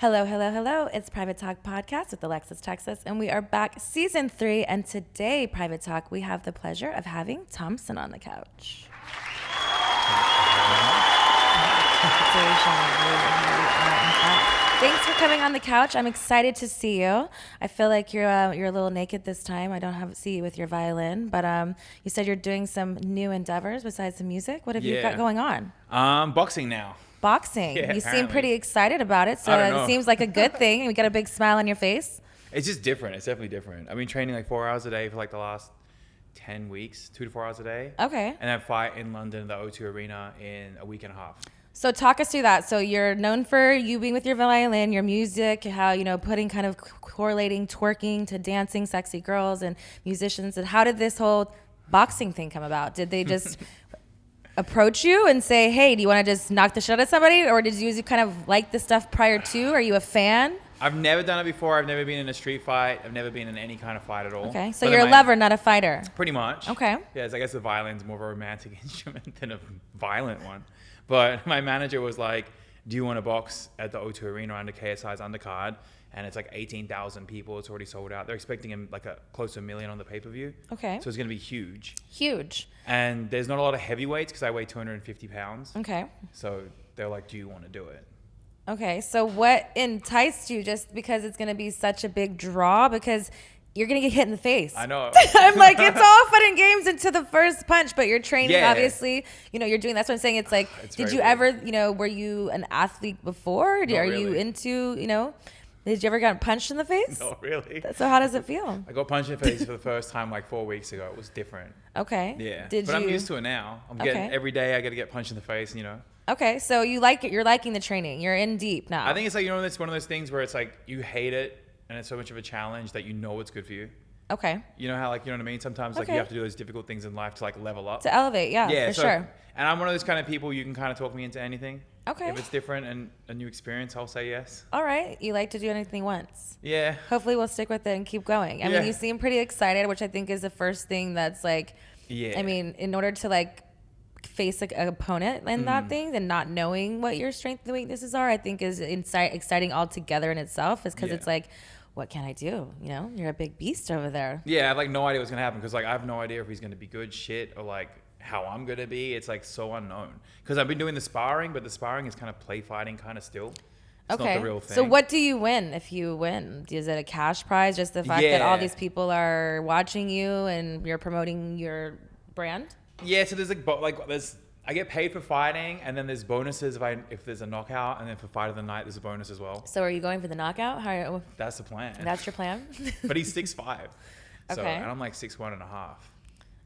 Hello, hello, hello. It's Private Talk Podcast with Alexis, Texas, and we are back season 3. And today, Private Talk, we have the pleasure of having Thmpsn on the couch. Thanks for coming on the couch. I'm excited to see you. I feel like you're a little naked this time. I don't see you with your violin, but you said you're doing some new endeavors besides the music. What have you got going on? Boxing now. Boxing. Yeah, you apparently. seem pretty excited about it, so it seems like a good thing. You got a big smile on your face. It's just different. It's definitely different. I've been training like 4 hours a day for like the last 10 weeks, 2 to 4 hours a day. Okay. And I fight in London, the O2 Arena, in a week and a half. So talk us through that. So you're known for you being with your violin, your music, how, putting kind of correlating twerking to dancing, sexy girls and musicians. And how did this whole boxing thing come about? Did they just approach you and say, hey, do you want to just knock the shit out of somebody? Or did you kind of like the stuff prior to? Are you a fan? I've never done it before. I've never been in a street fight. I've never been in any kind of fight at all. Okay, so you're a lover, not a fighter. Pretty much. Okay. Yes, I guess the violin's more of a romantic instrument than a violent one. But my manager was like, do you want to box at the O2 Arena under KSI's undercard? And it's like 18,000 people. It's already sold out. They're expecting him like close to $1 million on the pay-per-view. Okay. So it's going to be huge. Huge. And there's not a lot of heavyweights because I weigh 250 pounds. Okay. So they're like, do you want to do it? Okay. So what enticed you just because it's going to be such a big draw? Because you're going to get hit in the face. I know. I'm like, it's all fun and games into the first punch, but you're training, Yeah. Obviously. You're doing, that's what I'm saying. It's like, did you ever, were you an athlete before? Are you into, did you ever get punched in the face? Not really. So how does it feel? I got punched in the face for the first time like 4 weeks ago. It was different. Okay. Yeah. But I'm used to it now. I'm getting every day I got to get punched in the face, Okay. So you like it. You're liking the training. You're in deep now. I think it's like, it's one of those things where it's like you hate it and it's so much of a challenge that it's good for you. Okay. You know how you know what I mean? Sometimes you have to do those difficult things in life to level up. To elevate, yeah, for sure. And I'm one of those kind of people you can kind of talk me into anything. Okay. If it's different and a new experience, I'll say yes. All right. You like to do anything once. Yeah. Hopefully we'll stick with it and keep going. I mean, you seem pretty excited, which I think is the first thing that's like, I mean, in order to face an opponent in that thing and not knowing what your strengths and weaknesses are, I think is exciting altogether in itself, is because it's like, what can I do? You're a big beast over there. Yeah, I have no idea what's going to happen because I have no idea if he's going to be good, shit, or how I'm going to be. It's so unknown because I've been doing the sparring, but the sparring is kind of play fighting kind of still. It's not the real thing. So what do you win if you win? Is it a cash prize? Just the fact that all these people are watching you and you're promoting your brand? Yeah, so there's I get paid for fighting, and then there's bonuses if there's a knockout, and then for fight of the night there's a bonus as well. So are you going for the knockout? That's the plan. That's your plan? But he's 6'5". So, okay. And I'm 6'1.5".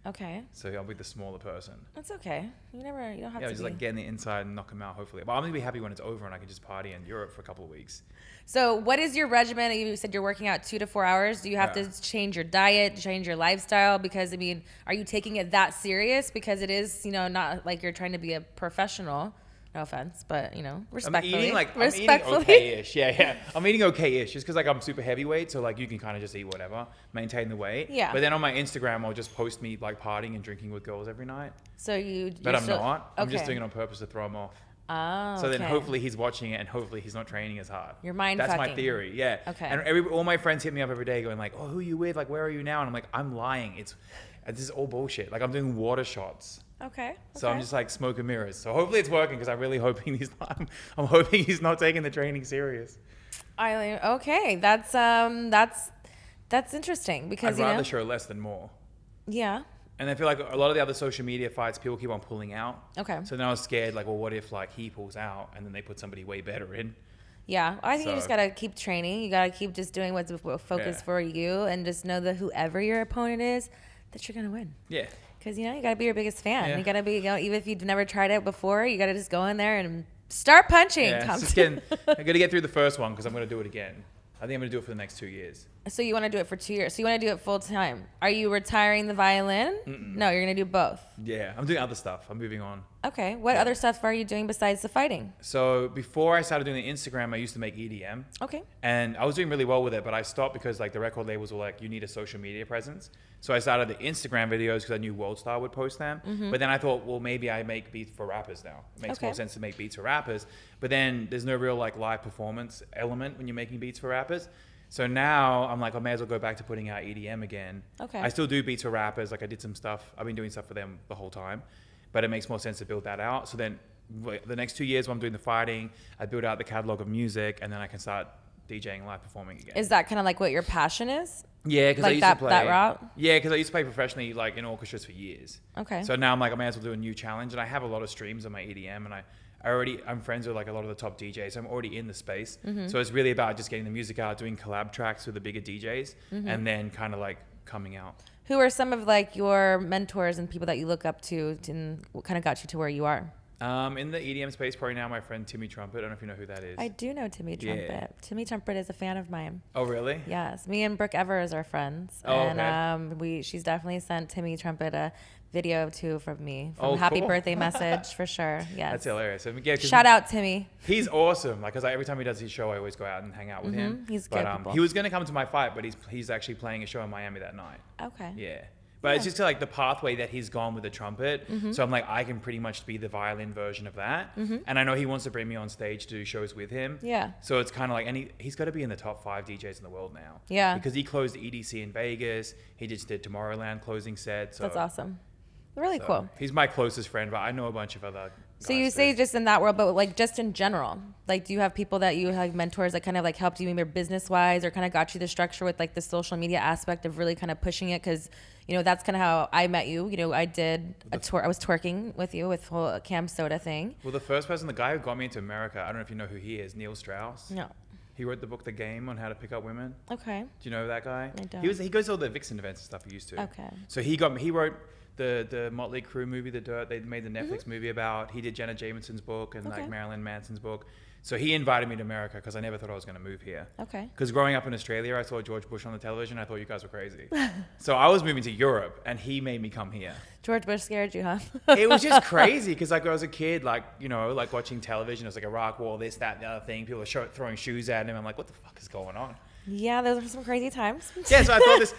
Okay. So I'll be the smaller person. That's okay. You don't have to just get in the inside and knock him out, hopefully. But I'm going to be happy when it's over and I can just party in Europe for a couple of weeks. So what is your regimen? You said you're working out 2 to 4 hours. Do you have to change your diet, change your lifestyle? Because, I mean, are you taking it that serious? Because it is, not like you're trying to be a professional. No offense, but, respectfully. I'm eating okay-ish. Yeah. I'm eating okay-ish just because, I'm super heavyweight. So, you can kind of just eat whatever, maintain the weight. Yeah. But then on my Instagram, I'll just post me, partying and drinking with girls every night. So But I'm not. I'm just doing it on purpose to throw him off. Oh, so then hopefully he's watching it and hopefully he's not training as hard. You're mind That's fucking. my theory. Yeah. Okay. And all my friends hit me up every day going oh, who are you with? Where are you now? And I'm I'm lying. This is all bullshit. I'm doing water shots. Okay. So I'm just smoke and mirrors. So hopefully it's working because I'm really hoping he's not. I'm hoping he's not taking the training serious. Okay. That's interesting because I'd rather show less than more. Yeah. And I feel like a lot of the other social media fights, people keep on pulling out. Okay. So then I was scared, what if he pulls out and then they put somebody way better in? Yeah, I think you just gotta keep training. You gotta keep just doing what's focused for you, and just know that whoever your opponent is, that you're gonna win. Yeah. Because you gotta be your biggest fan. Yeah. You gotta be, even if you've never tried it before, you gotta just go in there and start punching. Yeah, I gotta get through the first one because I'm gonna do it again. I think I'm going to do it for the next 2 years. So you want to do it for 2 years. So you want to do it full time. Are you retiring the violin? Mm-mm. No, you're going to do both. Yeah, I'm doing other stuff. I'm moving on. Okay. What other stuff are you doing besides the fighting? So before I started doing the Instagram, I used to make EDM. Okay. And I was doing really well with it, but I stopped because like the record labels were like, you need a social media presence. So I started the Instagram videos because I knew Worldstar would post them. But then I thought, well, maybe I make beats for rappers now. It makes more sense to make beats for rappers. But then there's no real like live performance element when you're making beats for rappers. So now I'm like, I may as well go back to putting out EDM again. Okay. I still do beats for rappers. Like I did some stuff. I've been doing stuff for them the whole time. But it makes more sense to build that out. So then the next 2 years when I'm doing the fighting, I build out the catalog of music, and then I can start DJing live performing again. Is that kind of like what your passion is? Yeah, because like I used that, to play that route? Yeah, because I used to play professionally like in orchestras for years. Okay. So now I'm like, I may as well do a new challenge, and I have a lot of streams on my EDM, and I'm friends with like a lot of the top DJs. So I'm already in the space. So it's really about just getting the music out, doing collab tracks with the bigger DJs, and then kind of like coming out. Who are some of like your mentors and people that you look up to and what kind of got you to where you are? In the EDM space, probably now my friend Timmy Trumpet. I don't know if you know who that is. I do know Timmy Trumpet. Yeah. Timmy Trumpet is a fan of mine. Oh, really? Yes. Me and Brooke Evers are friends. Oh, and okay. She's definitely sent Timmy Trumpet a video too from me. Oh, happy cool. birthday message for sure. Yes. That's hilarious. I mean, yeah, 'cause Shout out Timmy. he's awesome. Like, cause every time he does his show, I always go out and hang out with him. He's But capable. he was gonna come to my fight, but he's actually playing a show in Miami that night. Okay. Yeah. But it's just like the pathway that he's gone with the trumpet. So I'm like, I can pretty much be the violin version of that. And I know he wants to bring me on stage to do shows with him. Yeah. So it's kind of like, and he's got to be in the top 5 DJs in the world now. Yeah. Because he closed the EDC in Vegas. He just did Tomorrowland closing set. So, That's awesome. Really cool. He's my closest friend, but I know a bunch of other So guys you say too. just in that world, but like just in general, like do you have people that you have mentors that kind of like helped you either business wise or kind of got you the structure with like the social media aspect of really kind of pushing it? Because, you know, that's kind of how I met you. You know, I did a tour. I was twerking with you with the whole Cam Soda thing. Well, the first person, the guy who got me into America, I don't know if you know who he is, Neil Strauss. No. He wrote the book The Game on how to pick up women. Okay. Do you know that guy? I don't. He goes to all the Vixen events and stuff he used to. Okay. So he wrote the Motley Crue movie, The Dirt. They made the Netflix movie about. He did Janet Jameson's book and like Marilyn Manson's book. So he invited me to America because I never thought I was going to move here. Okay. Because growing up in Australia, I saw George Bush on the television. I thought you guys were crazy. So I was moving to Europe, and he made me come here. George Bush scared you, huh? It was just crazy because like I was a kid, like, you know, like watching television. It was like Iraq War, this, that, the other thing. People were throwing shoes at him. I'm like, what the fuck is going on? Yeah, those are some crazy times. Yeah, so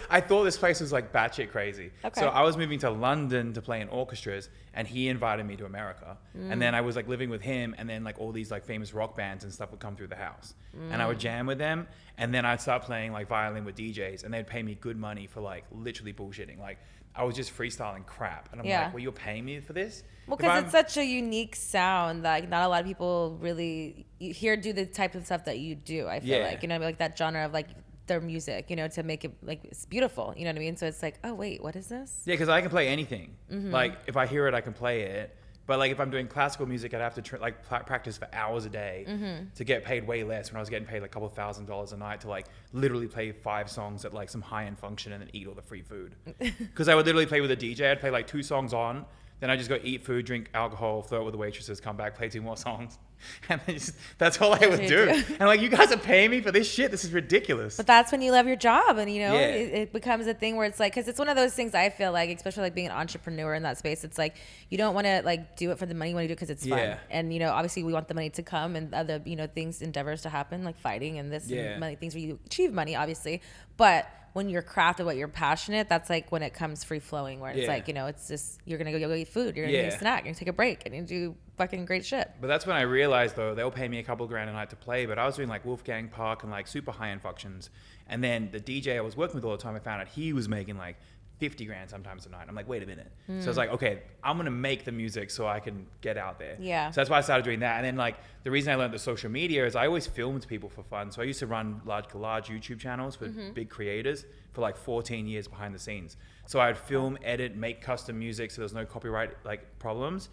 I thought this place was like batshit crazy. Okay. So I was moving to London to play in orchestras, and he invited me to America. And then I was like living with him, and then like all these like famous rock bands and stuff would come through the house, and I would jam with them, and then I'd start playing like violin with DJs, and they'd pay me good money for like literally bullshitting. Like I was just freestyling crap, and I'm like, well, you're paying me for this? Well, because it's such a unique sound that like, not a lot of people really do the type of stuff that you do. I feel like, you know, like that genre of like their music, you know, to make it like it's beautiful. You know what I mean? So it's like, oh wait, what is this? Yeah, because I can play anything. Like if I hear it, I can play it. But like if I'm doing classical music, I'd have to practice for hours a day to get paid way less. When I was getting paid like a couple $1,000s a night to like literally play 5 songs at like some high-end function and then eat all the free food. Because I would literally play with a DJ. I'd play like 2 songs on, then I just go eat food, drink alcohol, flirt with the waitresses, come back, play 2 more songs. And then that's all I would do. And like, you guys are paying me for this shit? This is ridiculous. But that's when you love your job, and you know, it becomes a thing where it's like, because it's one of those things I feel like, especially like being an entrepreneur in that space, it's like you don't want to like do it for the money, you want to do it because it's fun. And you know, obviously we want the money to come and other, you know, things, endeavors to happen, like fighting and this and money, things where you achieve money, obviously. But when you're crafted what you're passionate, that's like when it comes free flowing, where it's like, you know, it's just, you're gonna go eat food, you're gonna get a snack, you're gonna take a break, and you do fucking great shit. But that's when I realized though, they'll pay me a couple grand a night to play, but I was doing like Wolfgang Park and like super high-end functions. And then the DJ I was working with all the time, I found out he was making like 50 grand sometimes a night. I'm like, wait a minute. So I was like, okay, I'm going to make the music so I can get out there. Yeah. So that's why I started doing that. And then like the reason I learned the social media is I always filmed people for fun. So I used to run large YouTube channels for big creators for like 14 years behind the scenes. So I'd film, edit, make custom music so there's no copyright like problems.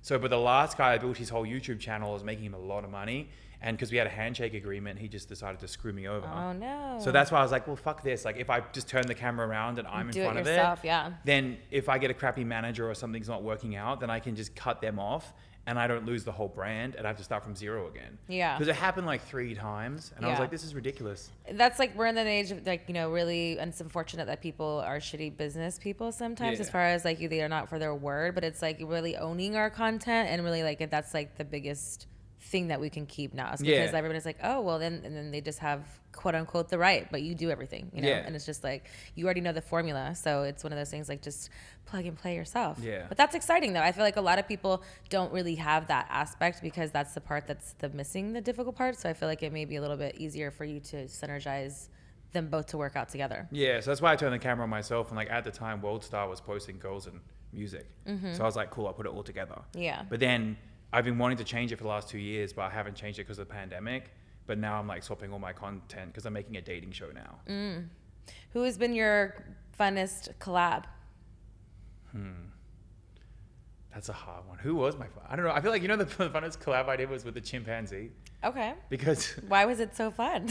So, but the last guy I built his whole YouTube channel, was making him a lot of money. And because we had a handshake agreement, he just decided to screw me over. Oh no. So that's why I was like, well, fuck this. Like if I just turn the camera around and I'm in front of it, then if I get a crappy manager or something's not working out, then I can just cut them off and I don't lose the whole brand and I have to start from zero again. Yeah. Because it happened like 3 times and I was like, this is ridiculous. That's like, we're in the age of like, you know, really, and it's unfortunate that people are shitty business people sometimes, as far as like they are not for their word, but it's like really owning our content, and really like that's like the biggest thing that we can keep now. It's because everybody's like, oh, well then, and then they just have quote unquote the right, but you do everything, you know? And it's just like, you already know the formula. So it's one of those things like just plug and play yourself. But that's exciting though. I feel like a lot of people don't really have that aspect, because that's the part that's the missing, the difficult part. So I feel like it may be a little bit easier for you to synergize them both to work out together. Yeah, so that's why I turned the camera on myself. And like at the time, World Star was posting girls and music. So I was like, cool, I'll put it all together. But then I've been wanting to change it for the last 2 years, but I haven't changed it because of the pandemic. But now I'm like swapping all my content because I'm making a dating show now. Who has been your funnest collab? That's a hard one. Who was my I don't know. I feel like, you know, the funnest collab I did was with the chimpanzee. Okay. Because why was it so fun?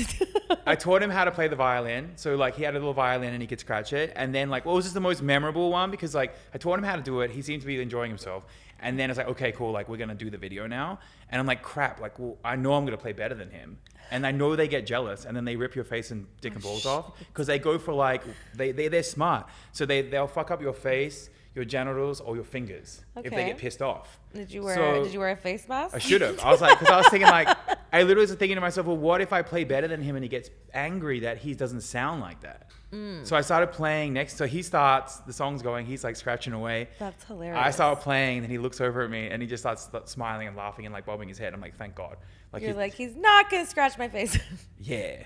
I taught him how to play the violin. So like he had a little violin and he could scratch it. And then like, what was just the most memorable one? Because like I taught him how to do it. He seemed to be enjoying himself. And then it's like, okay, cool. Like we're going to do the video now. And I'm like, crap. Like, well, I know I'm going to play better than him. And I know they get jealous and then they rip your face and dick and balls off. Because they go for like, they're smart. So they'll fuck up your face, your genitals, or your fingers if they get pissed off. Did you wear a face mask? I should have. I was like, because I was thinking like, I literally was thinking to myself, well, what if I play better than him and he gets angry that he doesn't sound like that? So I started playing next. So he starts, the song's going, he's like scratching away. That's hilarious. I started playing, and then he looks over at me and he just starts smiling and laughing and like bobbing his head. I'm like, thank God. Like you're like, he's not gonna scratch my face. Yeah.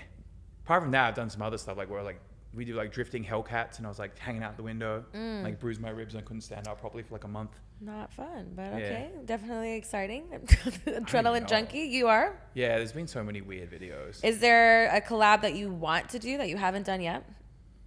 Apart from that, I've done some other stuff like where like we do like drifting Hellcats, and I was like hanging out the window, like bruised my ribs and I couldn't stand up properly for like a month. Not fun, but okay. Definitely exciting. Adrenaline junkie, you are? Yeah, there's been so many weird videos. Is there a collab that you want to do that you haven't done yet?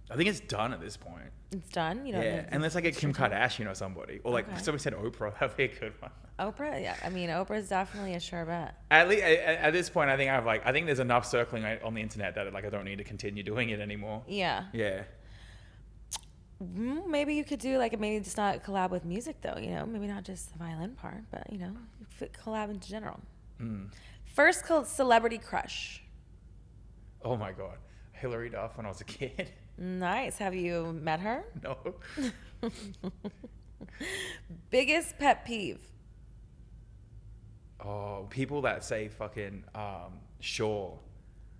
I think it's done at this point. It's done? You know, yeah, unless I get Kim Kardashian or somebody. Or like somebody said Oprah, that'd be a good one. Oprah? Yeah, I mean, Oprah's definitely a sure bet. At least at this point, I think there's enough circling on the internet that like I don't need to continue doing it anymore. Yeah. Yeah. Maybe you could do like maybe just not collab with music though, you know, maybe not just the violin part, but you know, collab in general. First celebrity crush. Oh my God, Hillary Duff when I was a kid. Nice. Have you met her? No. Biggest pet peeve. Oh, people that say fucking sure.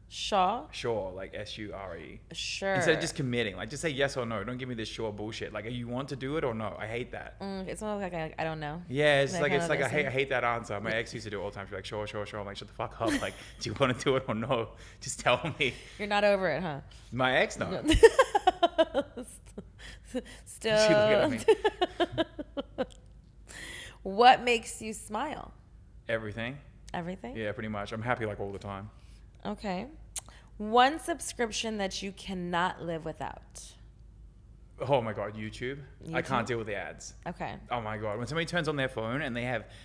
Sure, like S-U-R-E. Sure. Instead of just committing, like just say yes or no. Don't give me this sure bullshit. Like, you want to do it or no? I hate that. It's not like I don't know. Yeah, it's like I hate that answer. My ex used to do it all the time. She'd be like, sure. I'm like, shut the fuck up. Like, do you want to do it or no? Just tell me. You're not over it, huh? My ex, no. Still. She looked at me. What makes you smile? Everything. Everything? Yeah, pretty much. I'm happy like all the time. Okay. One subscription that you cannot live without. Oh my God, YouTube. I can't deal with the ads. Okay. Oh my God, when somebody turns on their phone and they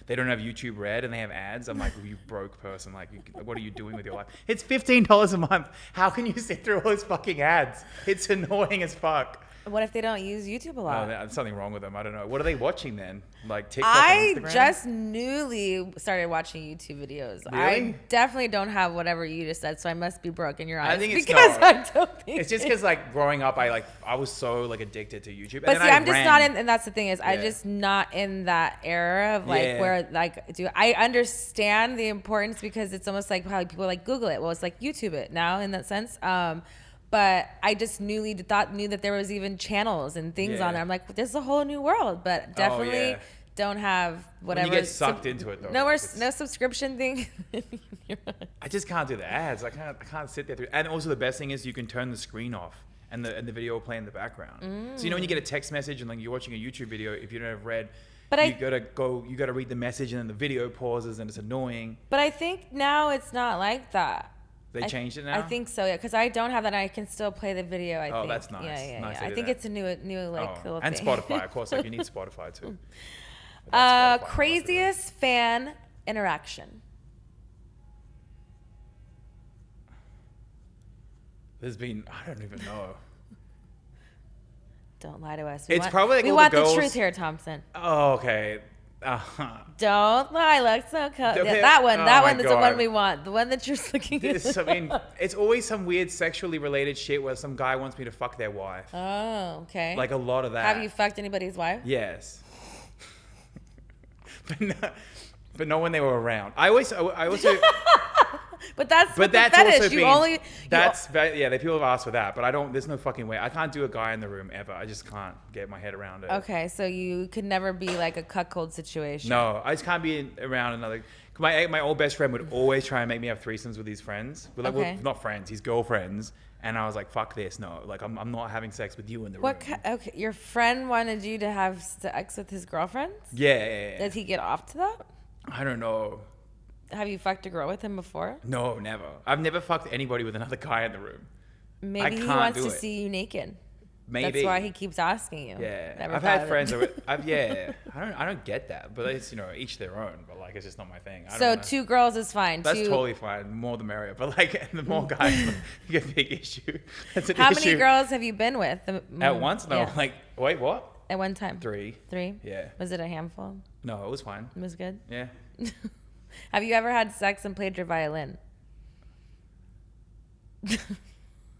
don't have YouTube Red and they have ads, I'm like, well, you broke person. Like, what are you doing with your life? It's $15 a month. How can you sit through all those fucking ads? It's annoying as fuck. What if they don't use YouTube a lot? Oh, there's something wrong with them. I don't know. What are they watching then? Like TikTok and Instagram? I just newly started watching YouTube videos. Really? I definitely don't have whatever you just said, so I must be broke in your eyes. I think it's because not. I don't think it's just because like growing up, I was so like addicted to YouTube. But see, I'm just not in, and that's the thing is, I'm just not in that era of like where like I understand the importance because it's almost like how people like Google it. Well, it's like YouTube it now in that sense. But I just knew that there was even channels and things on there. I'm like, there's a whole new world, but definitely don't have whatever. When you get sucked into it though. No subscription thing. I just can't do the ads. I can't sit there through. And also the best thing is you can turn the screen off and the video will play in the background. So you know when you get a text message and like you're watching a YouTube video, if you don't have Red, you gotta read the message and then the video pauses and it's annoying. But I think now it's not like that. They changed it now? I think so, yeah, because I don't have that. I can still play the video, I think. Oh, that's nice. Yeah. Nice I think it's a new like little and thing. Spotify, of course. Like you need Spotify too. Craziest fan interaction. There's been, I don't even know. Don't lie to us. It's probably like all the girls. We want the truth here, Thmpsn. Oh, okay. Don't lie, look so cool. The- Yeah, that one. oh That my one is the one God. we want. The one that you're looking at. I mean, it's always some weird sexually related shit where some guy wants me to fuck their wife. Oh, okay. Like a lot of that. Have you fucked anybody's wife? Yes. but not when they were around. I also. But that's But the that's fetish. also You been, only. yeah, the people have asked for that, but I don't. There's no fucking way. I can't do a guy in the room ever. I just can't get my head around it. Okay, so you could never be like a cuckold situation. No, I just can't be around another. My old best friend would always try and make me have threesomes with his friends. But like, Okay. well, not friends, his girlfriends. And I was like, fuck this, no. Like, I'm not having sex with you in the room. Okay, your friend wanted you to have sex with his girlfriends? Yeah. Did he get off to that? I don't know. Have you fucked a girl with him before? No, never. I've never fucked anybody with another guy in the room. Maybe he can't wants do to it. see you naked. Maybe. That's why he keeps asking you. Yeah, Never I've thought had of it. friends. I don't get that, but it's each their own. But like, it's just not my thing. I So don't wanna- 2 girls is fine. That's two. totally fine. More the merrier. But like, the more guys, you get a big issue. That's an How issue. many girls have you been with? At once? No. Yeah. Like, wait, what? At one time? 3. 3? Yeah. Was it a handful? No, it was fine. It was good? Yeah. Have you ever had sex and played your violin?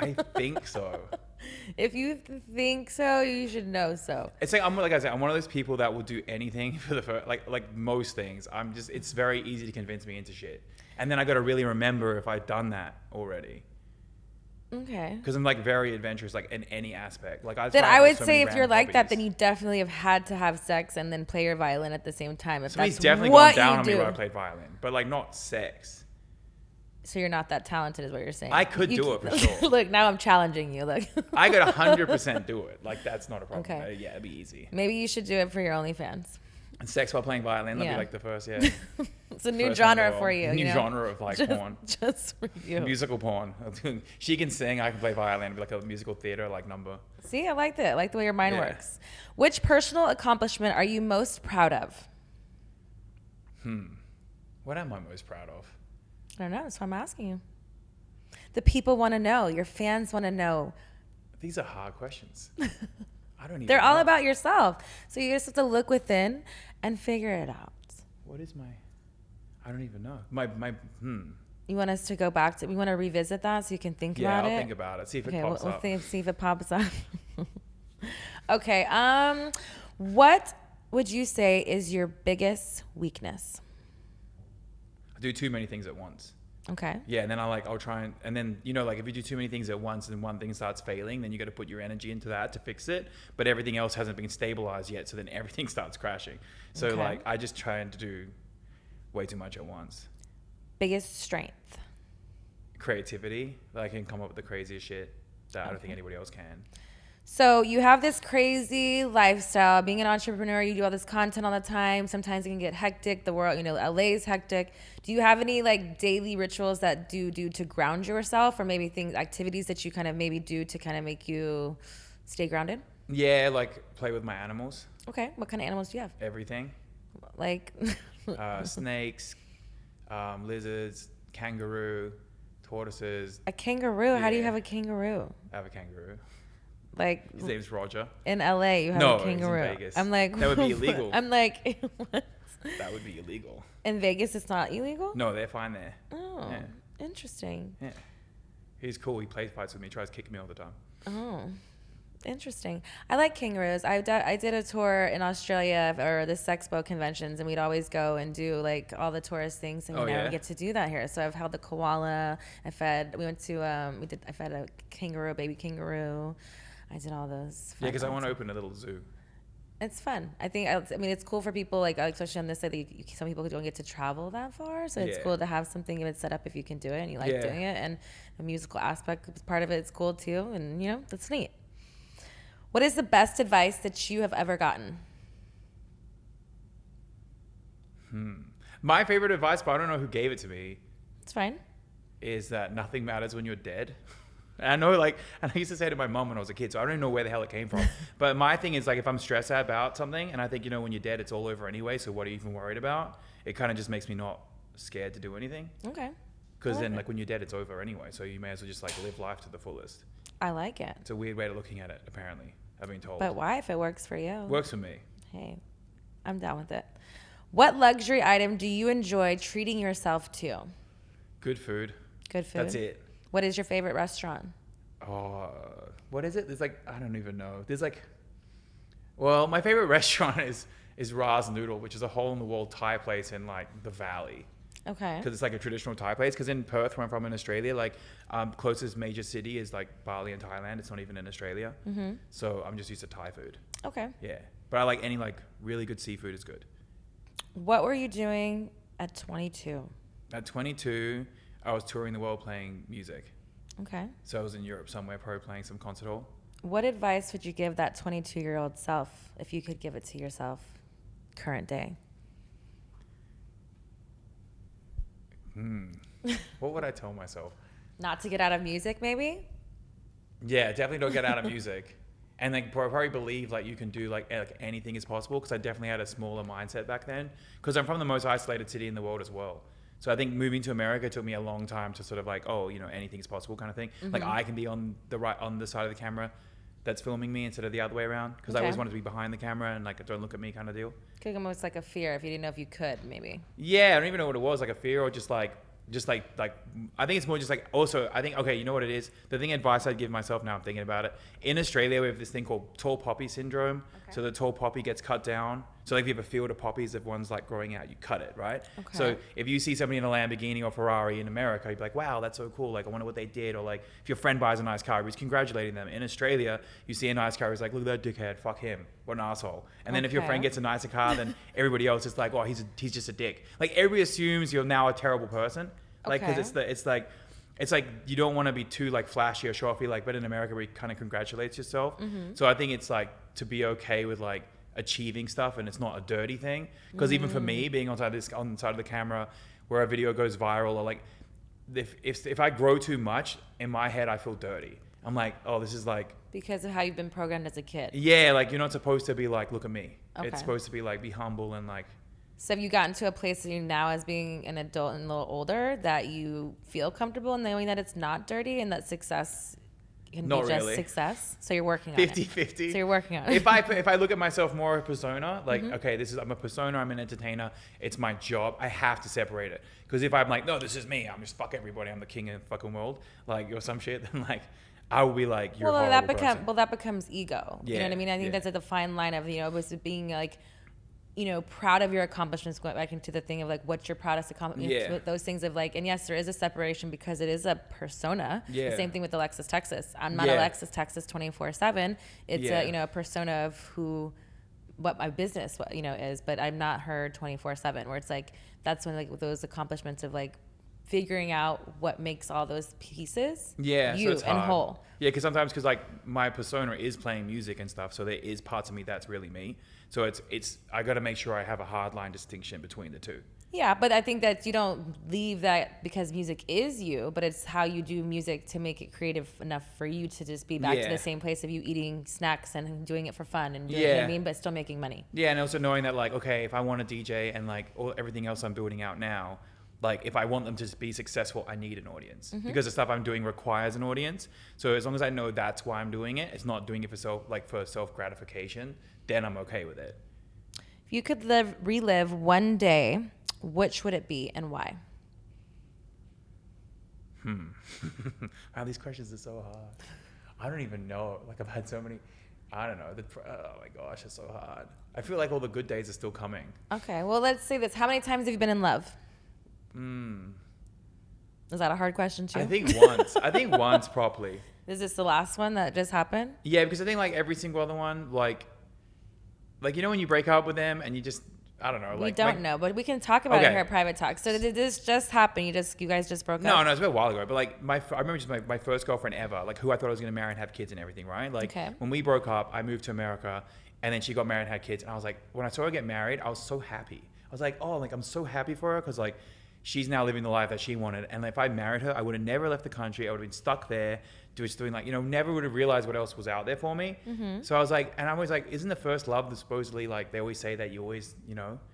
I think so. If you think so, you should know so. It's like like I said, I'm one of those people that will do anything for the first, like most things. It's very easy to convince me into shit, and then I got to really remember if I've done that already. Okay. Because I'm like very adventurous, like in any aspect. Like Then I would say if you're like that, then you definitely have had to have sex and then play your violin at the same time. If Somebody's that's definitely what gone down you on do. me when I played violin, but like not sex. So you're not that talented, is what you're saying. I could do it for sure. Look, now I'm challenging you. Look. I could 100% do it. Like that's not a problem. Okay. Yeah, it'd be easy. Maybe you should do it for your OnlyFans. And sex while playing violin, that'd Yeah. be like the first, yeah. It's a new First one in the genre world. for you. New you know? genre of like porn. Just for you. Musical porn. She can sing, I can play violin. It'd be like a musical theater like number. See, I like that. I like the way your mind Yeah. works. Which personal accomplishment are you most proud of? What am I most proud of? I don't know. That's why I'm asking you. The people want to know. Your fans want to know. These are hard questions. I don't even They're all know. about yourself. So you just have to look within and figure it out. What is my... I don't even know. You want us to go back to... We want to revisit that so you can think Yeah, about I'll it? think about it. See if it Okay, pops we'll up. see if it pops up. Okay. What would you say is your biggest weakness? I do too many things at once. Okay. Yeah, and then I'll try and then, like if you do too many things at once and one thing starts failing, then you got to put your energy into that to fix it. But everything else hasn't been stabilized yet. So then everything starts crashing. So Okay. like, I just try to do way too much at once. Biggest strength? Creativity. Like, I can come up with the craziest shit that I don't think anybody else can. So you have this crazy lifestyle. Being an entrepreneur, you do all this content all the time. Sometimes it can get hectic. The world, LA is hectic. Do you have any like daily rituals that do to ground yourself, or maybe activities that you kind of maybe do to kind of make you stay grounded? Yeah, like play with my animals. Okay. What kind of animals do you have? Everything. Like Snakes, lizards, kangaroo, tortoises. a kangaroo. How do you Yeah. have a kangaroo? I have a kangaroo. Like His name's Roger. in LA, you have No, a he's in kangaroo. Vegas. I'm like, That would be illegal. I'm like, what? That would be illegal. In Vegas, it's not illegal? No, they're fine there. Oh, Yeah. interesting. Yeah. He's cool. He plays fights with me. He tries to kick me all the time. Oh, interesting. I like kangaroos. I did a tour in Australia or the Sexpo conventions, and we'd always go and do like all the tourist things, and we Oh, never yeah? get to do that here. So I've held the koala. I fed a kangaroo, baby kangaroo. I did all those. Yeah, because I fun want to ones. open a little zoo. It's fun. I mean, it's cool for people like especially on this side. Some people don't get to travel that far, so it's Yeah. cool to have something even set up if you can do it and you like Yeah. doing it. And the musical aspect is part of it. It's cool too, and that's neat. What is the best advice that you have ever gotten? My favorite advice, but I don't know who gave it to me, It's fine. is that nothing matters when you're dead. And I know, and I used to say to my mom when I was a kid, so I don't even know where the hell it came from. But my thing is, like, if I'm stressed out about something, and I think, when you're dead, it's all over anyway, so what are you even worried about? It kind of just makes me not scared to do anything. Okay. Because I like then, it. like, when you're dead, it's over anyway, so you may as well just, like, live life to the fullest. I like it. It's a weird way of looking at it, apparently, I've been told. But why if it works for you? Works for me. Hey, I'm down with it. What luxury item do you enjoy treating yourself to? Good food. Good food. That's it. What is your favorite restaurant? Oh, what is it? There's like, I don't even know. There's like, well, my favorite restaurant is Ra's Noodle, which is a hole in the wall Thai place in like the valley. Okay. Because it's like a traditional Thai place. Because in Perth, where I'm from in Australia, like closest major city is like Bali in Thailand. It's not even in Australia. Mm-hmm. So I'm just used to Thai food. Okay. Yeah. But I like any like really good seafood is good. What were you doing at 22? At 22, I was touring the world playing music. Okay. So I was in Europe somewhere, probably playing some concert hall. What advice would you give that 22-year-old self if you could give it to yourself current day? What would I tell myself? Not to get out of music, maybe? Yeah, definitely don't get out of music. And like probably believe like you can do like anything is possible, because I definitely had a smaller mindset back then, because I'm from the most isolated city in the world as well. So I think moving to America took me a long time to sort of like, oh, you know, anything is possible kind of thing. Mm-hmm. Like I can be on the side of the camera that's filming me instead of the other way around, because I always wanted to be behind the camera and like don't look at me kind of deal. Could almost like a fear if you didn't know if you could, maybe. Yeah, I don't even know what it was, like a fear or just like I think it's more just like, also I think, okay, you know what it is, the thing advice I'd give myself now I'm thinking about it, in Australia we have this thing called tall poppy syndrome. Okay. So the tall poppy gets cut down. So like if you have a field of poppies, if one's like growing out, you cut it, right? Okay. So if you see somebody in a Lamborghini or Ferrari in America, you'd be like, wow, that's so cool, like I wonder what they did. Or like if your friend buys a nice car, he's congratulating them. In Australia, you see a nice car, he's like, look at that dickhead, fuck him, what an asshole. And then if your friend gets a nicer car, then everybody else is like, oh, he's just a dick. Like everybody assumes you're now a terrible person. Like, because it's like you don't want to be too like flashy or show offy, like, but in America we kind of congratulates yourself. Mm-hmm. So I think it's like to be okay with like achieving stuff, and it's not a dirty thing. Because even for me, being on the side of the camera where a video goes viral, or like if I grow too much in my head, I feel dirty. I'm like, oh, this is like because of how you've been programmed as a kid. Yeah, like you're not supposed to be like, look at me. Okay. It's supposed to be like, be humble and like. So have you gotten to a place that you now, as being an adult and a little older, that you feel comfortable in knowing that it's not dirty and that success can be just success? So you're working on 50-50. So you're working on it. If I look at myself more a persona, like, okay, I'm a persona, I'm an entertainer, it's my job, I have to separate it. Because if I'm like, no, this is me, I'm just fuck everybody, I'm the king of the fucking world, like, or some shit, then like, I will be like, you're a horrible person. Well, that becomes ego. Yeah, you know what I mean? I think that's a defined line of, was being like, proud of your accomplishments, going back into the thing of like, what's your proudest accomplishment? Yeah. Those things of like, and yes, there is a separation because it is a persona. Yeah. The same thing with Alexis Texas. I'm not Alexis Texas 24/7. It's a persona of what my business, is, but I'm not her 24/7, where it's like, that's when like those accomplishments of like figuring out what makes all those pieces you and whole. Yeah, because like my persona is playing music and stuff, so there is parts of me that's really me. So it's I got to make sure I have a hard line distinction between the two. Yeah, but I think that you don't leave that because music is you, but it's how you do music to make it creative enough for you to just be back to the same place of you eating snacks and doing it for fun and doing, you know what I mean, but still making money. Yeah, and also knowing that like, okay, if I want to DJ and like everything else I'm building out now, like if I want them to be successful, I need an audience because the stuff I'm doing requires an audience. So as long as I know that's why I'm doing it, it's not doing it for self gratification, then I'm okay with it. If you could relive one day, which would it be and why? Wow, these questions are so hard. I don't even know. Like I've had so many. I don't know. Oh my gosh, it's so hard. I feel like all the good days are still coming. Okay, well let's say this. How many times have you been in love? Is that a hard question too? I think once. I think once properly. Is this the last one that just happened? Yeah, because I think like every single other one, like when you break up with them and you just, I don't know. We don't know, but we can talk about it here at Private Talk. So did this just happen? You guys just broke up? No, it's been a while ago. But like I remember just my first girlfriend ever, like who I thought I was gonna marry and have kids and everything, right? Like when we broke up, I moved to America, and then she got married and had kids, and I was like, when I saw her get married, I was so happy. I was like, oh, like I'm so happy for her because like. She's now living the life that she wanted. And if I married her, I would have never left the country. I would have been stuck there just doing like, never would have realized what else was out there for me. So I was like, and I'm always like, isn't the first love the supposedly like, they always say that you always,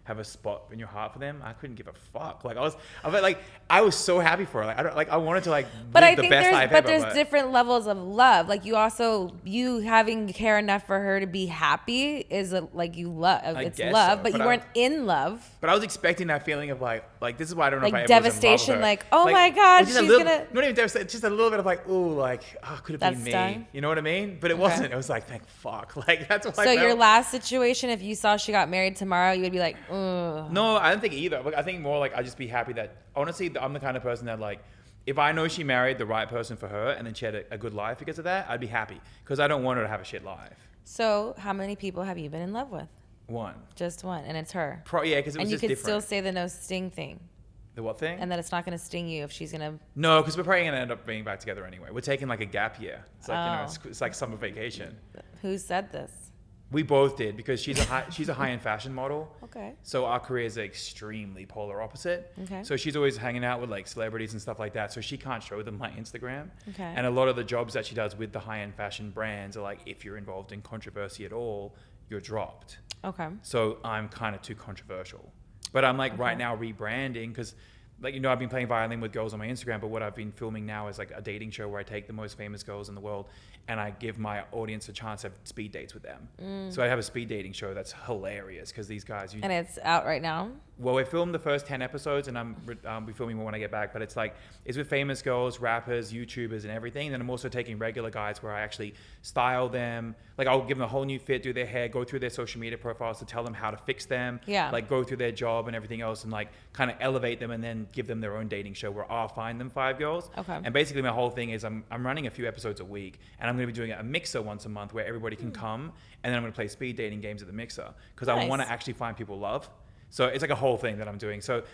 have a spot in your heart for them? I couldn't give a fuck. Like I was so happy for her. Like I wanted to like But live I the think best life ever. there's different levels of love. Like you having care enough for her to be happy is like you love. It's love, so, but you weren't in love. But I was expecting that feeling of like this is why I don't know Like if I ever was in love with devastation, her. like, oh my God, just she's gonna. not even devastation, just a little bit of like, ooh, like, oh, could have been me. Done. You know what I mean? But it wasn't. It was like, thank fuck. Like that's what I So felt. your last situation, if you saw she got married tomorrow, you would be like, ugh. No, I don't think either. Like, I think more like I'd just be happy that honestly, I'm the kind of person that like, if I know she married the right person for her and then she had a good life because of that, I'd be happy because I don't want her to have a shit life. So how many people have you been in love with? One. Just one, and it's her. Yeah, because it was and you just could different. still say the no sting thing, The what thing? and that it's not going to sting you if she's going to. No, because we're probably gonna end up being back together anyway. We're taking like a gap year. It's like Oh. it's like summer vacation. Who said this? We both did because she's a high-end fashion model. Okay. So our careers are extremely polar opposite. Okay. So she's always hanging out with like celebrities and stuff like that. So she can't show them my Instagram. Okay. And a lot of the jobs that she does with the high-end fashion brands are like, if you're involved in controversy at all, you're dropped. Okay. So I'm kind of too controversial. But I'm like right now rebranding because like, I've been playing violin with girls on my Instagram, but what I've been filming now is like a dating show where I take the most famous girls in the world and I give my audience a chance to have speed dates with them. So I have a speed dating show that's hilarious because these guys... And it's out right now? Well, we filmed the first 10 episodes and I'll be filming more when I get back, but it's with famous girls, rappers, YouTubers and everything. And then I'm also taking regular guys where I actually style them. Like I'll give them a whole new fit, do their hair, go through their social media profiles to tell them how to fix them. Yeah. Like go through their job and everything else and like kind of elevate them and then give them their own dating show where I'll find them 5 girls. Okay. And basically my whole thing is I'm running a few episodes a week and I'm going to be doing a mixer once a month where everybody can come and then I'm going to play speed dating games at the mixer because I want to actually find people love. So it's like a whole thing that I'm doing. So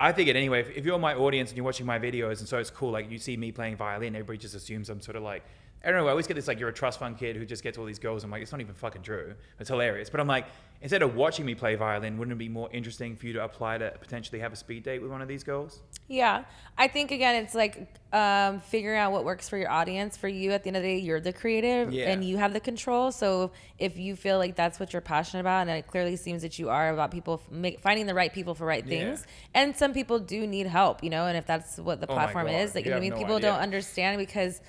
I figured anyway, if you're my audience and you're watching my videos and so it's cool, like you see me playing violin, everybody just assumes I'm sort of like, I don't know, I always get this like, you're a trust fund kid who just gets all these girls. I'm like, it's not even fucking true. It's hilarious. But I'm like, instead of watching me play violin, wouldn't it be more interesting for you to apply to potentially have a speed date with one of these girls? Yeah. I think, again, it's like figuring out what works for your audience. For you, at the end of the day, you're the creative and you have the control. So if you feel like that's what you're passionate about, and it clearly seems that you are about people, finding the right people for right things. And some people do need help, and if that's what the platform is, that people don't understand because,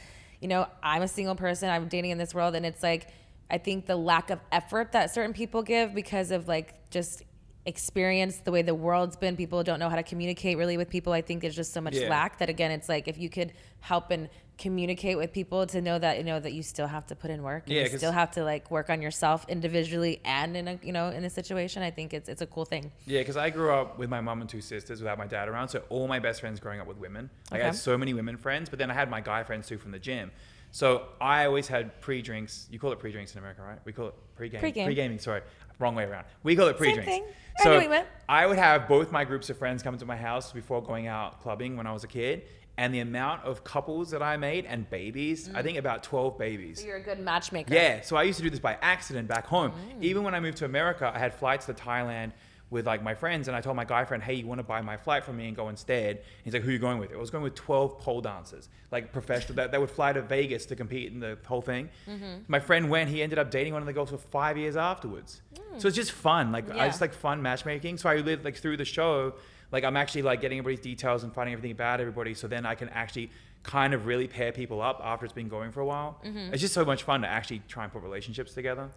I'm a single person, I'm dating in this world, and it's like, I think the lack of effort that certain people give because of like just experience the way the world's been, people don't know how to communicate really with people. I think there's just so much lack that, again, it's like if you could help and communicate with people to know that that you still have to put in work, and you still have to like work on yourself individually and in a in a situation. I think it's a cool thing. Yeah, because I grew up with my mom and 2 sisters without my dad around, so all my best friends growing up with women. Like I had so many women friends, but then I had my guy friends too from the gym. So I always had pre-drinks. You call it pre-drinks in America, right? We call it pre-game. Pre-gaming, sorry. Wrong way around. We call it pre-drinks. Same thing. So I know what you meant. I would have both my groups of friends come to my house before going out clubbing when I was a kid. And the amount of couples that I made and babies, I think about 12 babies. So you're a good matchmaker. Yeah. So I used to do this by accident back home. Even when I moved to America, I had flights to Thailand with like my friends, and I told my guy friend, hey, you want to buy my flight from me and go instead? And he's like, who are you going with? I was going with 12 pole dancers, like professional, that would fly to Vegas to compete in the whole thing. My friend went, he ended up dating one of the girls for 5 years afterwards. So it's just fun. Like I just like fun matchmaking. So I lived like through the show, like I'm actually like getting everybody's details and finding everything about everybody. So then I can actually kind of really pair people up after it's been going for a while. It's just so much fun to actually try and put relationships together.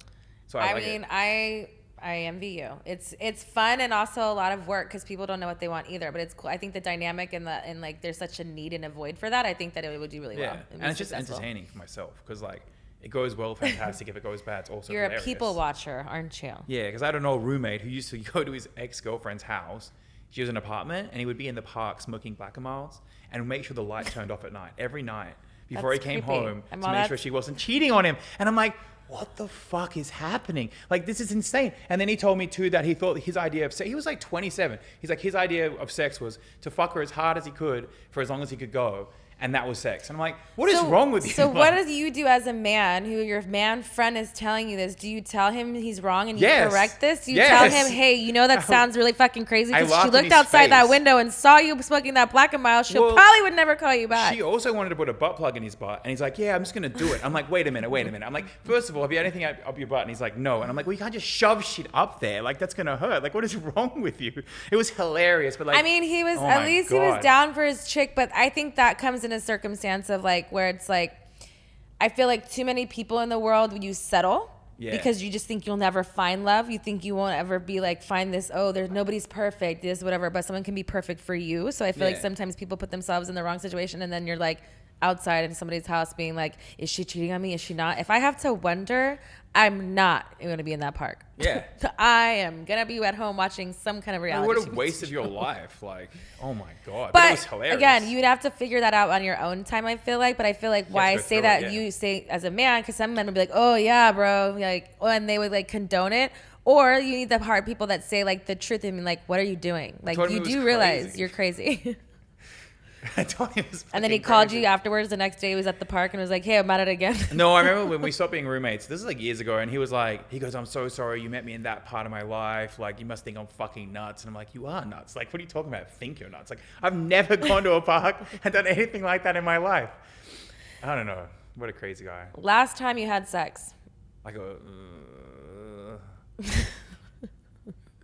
So I mean, I envy you. It's fun and also a lot of work because people don't know what they want either. But it's cool. I think the dynamic and like there's such a need and a void for that. I think that it would do really well. And it's just entertaining for myself because like it goes well, fantastic. If it goes bad, it's also You're hilarious. a people watcher, aren't you? Yeah, because I had an old roommate who used to go to his ex-girlfriend's house. She was in an apartment and he would be in the park smoking Black & Milds and make sure the light turned off at night every night before he came home to make sure she wasn't cheating on him. And I'm like, what the fuck is happening? Like, this is insane. And then he told me too that he thought his idea of sex, he was like 27. He's like, his idea of sex was to fuck her as hard as he could for as long as he could go. and that was sex. And I'm like, what is wrong with you? So Like, what do you do as a man who your man friend is telling you this? Do you tell him he's wrong and you Yes. correct this? Do you Yes. tell him, hey, you know that sounds really fucking crazy I because she laughed in looked his outside that face. window and saw you smoking that Black and Mild. She'll probably would never call you back. She also wanted to put a butt plug in his butt, and he's like, yeah, I'm just gonna do it. I'm like, wait a minute. I'm like, first of all, have you had anything up your butt? And he's like, no. And I'm like, well, you can't just shove shit up there. Like, that's gonna hurt. Like, what is wrong with you? It was hilarious, but like, I mean, he was oh at my least he was God. down for his chick, but I think that comes in a circumstance of like where it's like, I feel like too many people in the world, you settle because you just think you'll never find love. You think you won't ever be like, find this, oh, there's nobody's perfect, this, whatever, but someone can be perfect for you. So I feel like sometimes people put themselves in the wrong situation and then you're like outside in somebody's house being like, is she cheating on me? Is she not? If I have to wonder, I'm not going to be in that park. Yeah. I am going to be at home watching some kind of reality. What a TV waste of show. your life. Like, oh my God. But it was hilarious. again, you'd have to figure that out on your own time, I feel like. But I feel like why I go say through that, it, yeah. you say as a man, because some men would be like, oh, yeah, bro. Like, oh, and they would like condone it. Or you need the hard people that say like the truth and be like, what are you doing? Like, told him you it was do realize crazy. you're crazy. I told him it was And then he fucking called crazy. you afterwards the next day. He was at the park and was like, hey, I'm at it again. No, I remember when we stopped being roommates. This is like years ago, and he goes, I'm so sorry you met me in that part of my life. Like, you must think I'm fucking nuts. And I'm like, you are nuts. Like, what are you talking about? Think you're nuts. Like, I've never gone to a park and done anything like that in my life. I don't know. What a crazy guy. Last time you had sex. Like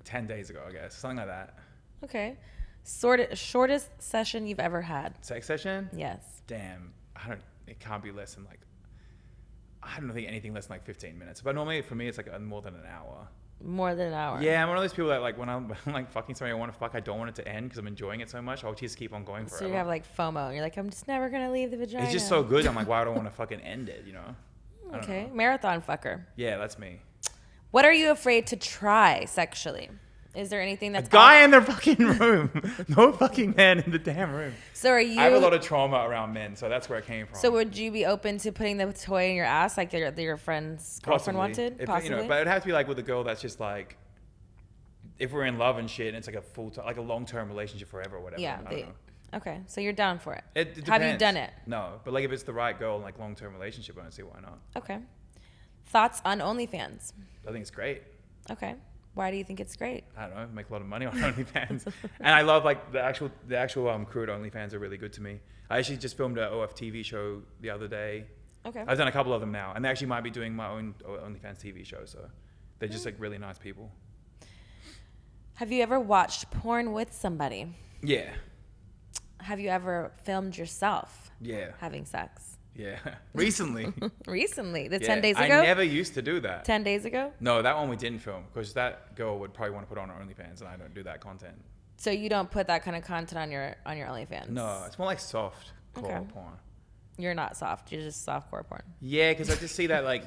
10 days ago, I guess. Something like that. Okay. Shortest session you've ever had. Sex session? Yes. Damn. It can't be less than like, I don't think anything less than like 15 minutes. But normally for me, it's like more than an hour. More than an hour. Yeah, I'm one of those people that like when I'm like fucking somebody I want to fuck, I don't want it to end because I'm enjoying it so much. I'll just keep on going forever. So you have like FOMO. And you're like, I'm just never going to leave the vagina. It's just so good. I'm like, why do I want to fucking end it, you know? I don't Okay. know. Marathon fucker. Yeah, that's me. What are you afraid to try sexually? Is there anything that's Guy in the fucking room. No fucking man in the damn room. So are you? I have a lot of trauma around men, so that's where it came from. So would you be open to putting the toy in your ass like your friend's girlfriend wanted? If, Possibly. You know, but it'd have to be like with a girl that's just like, if we're in love and shit, and it's like a like a long-term relationship forever or whatever. Yeah. I don't know. Okay. So you're down for it. It depends. Have you done it? No, but like if it's the right girl and like long-term relationship, I don't see why not. Okay. Thoughts on OnlyFans? I think it's great. Okay. Why do you think it's great? I don't know, make a lot of money on OnlyFans. And I love like the actual crew at OnlyFans are really good to me. I actually just filmed a OF TV show the other day. Okay. I've done a couple of them now, and they actually might be doing my own OnlyFans TV show, so they're just like really nice people. Have you ever watched porn with somebody? Yeah. Have you ever filmed yourself Yeah. having sex? Yeah. Recently. Recently? The Yeah. 10 days ago? I never used to do that. 10 days ago? No, that one we didn't film because that girl would probably want to put on her OnlyFans, and I don't do that content. So you don't put that kind of content on your OnlyFans? No, it's more like soft core Okay. porn. You're not soft. You're just softcore porn. Yeah, because I just see that like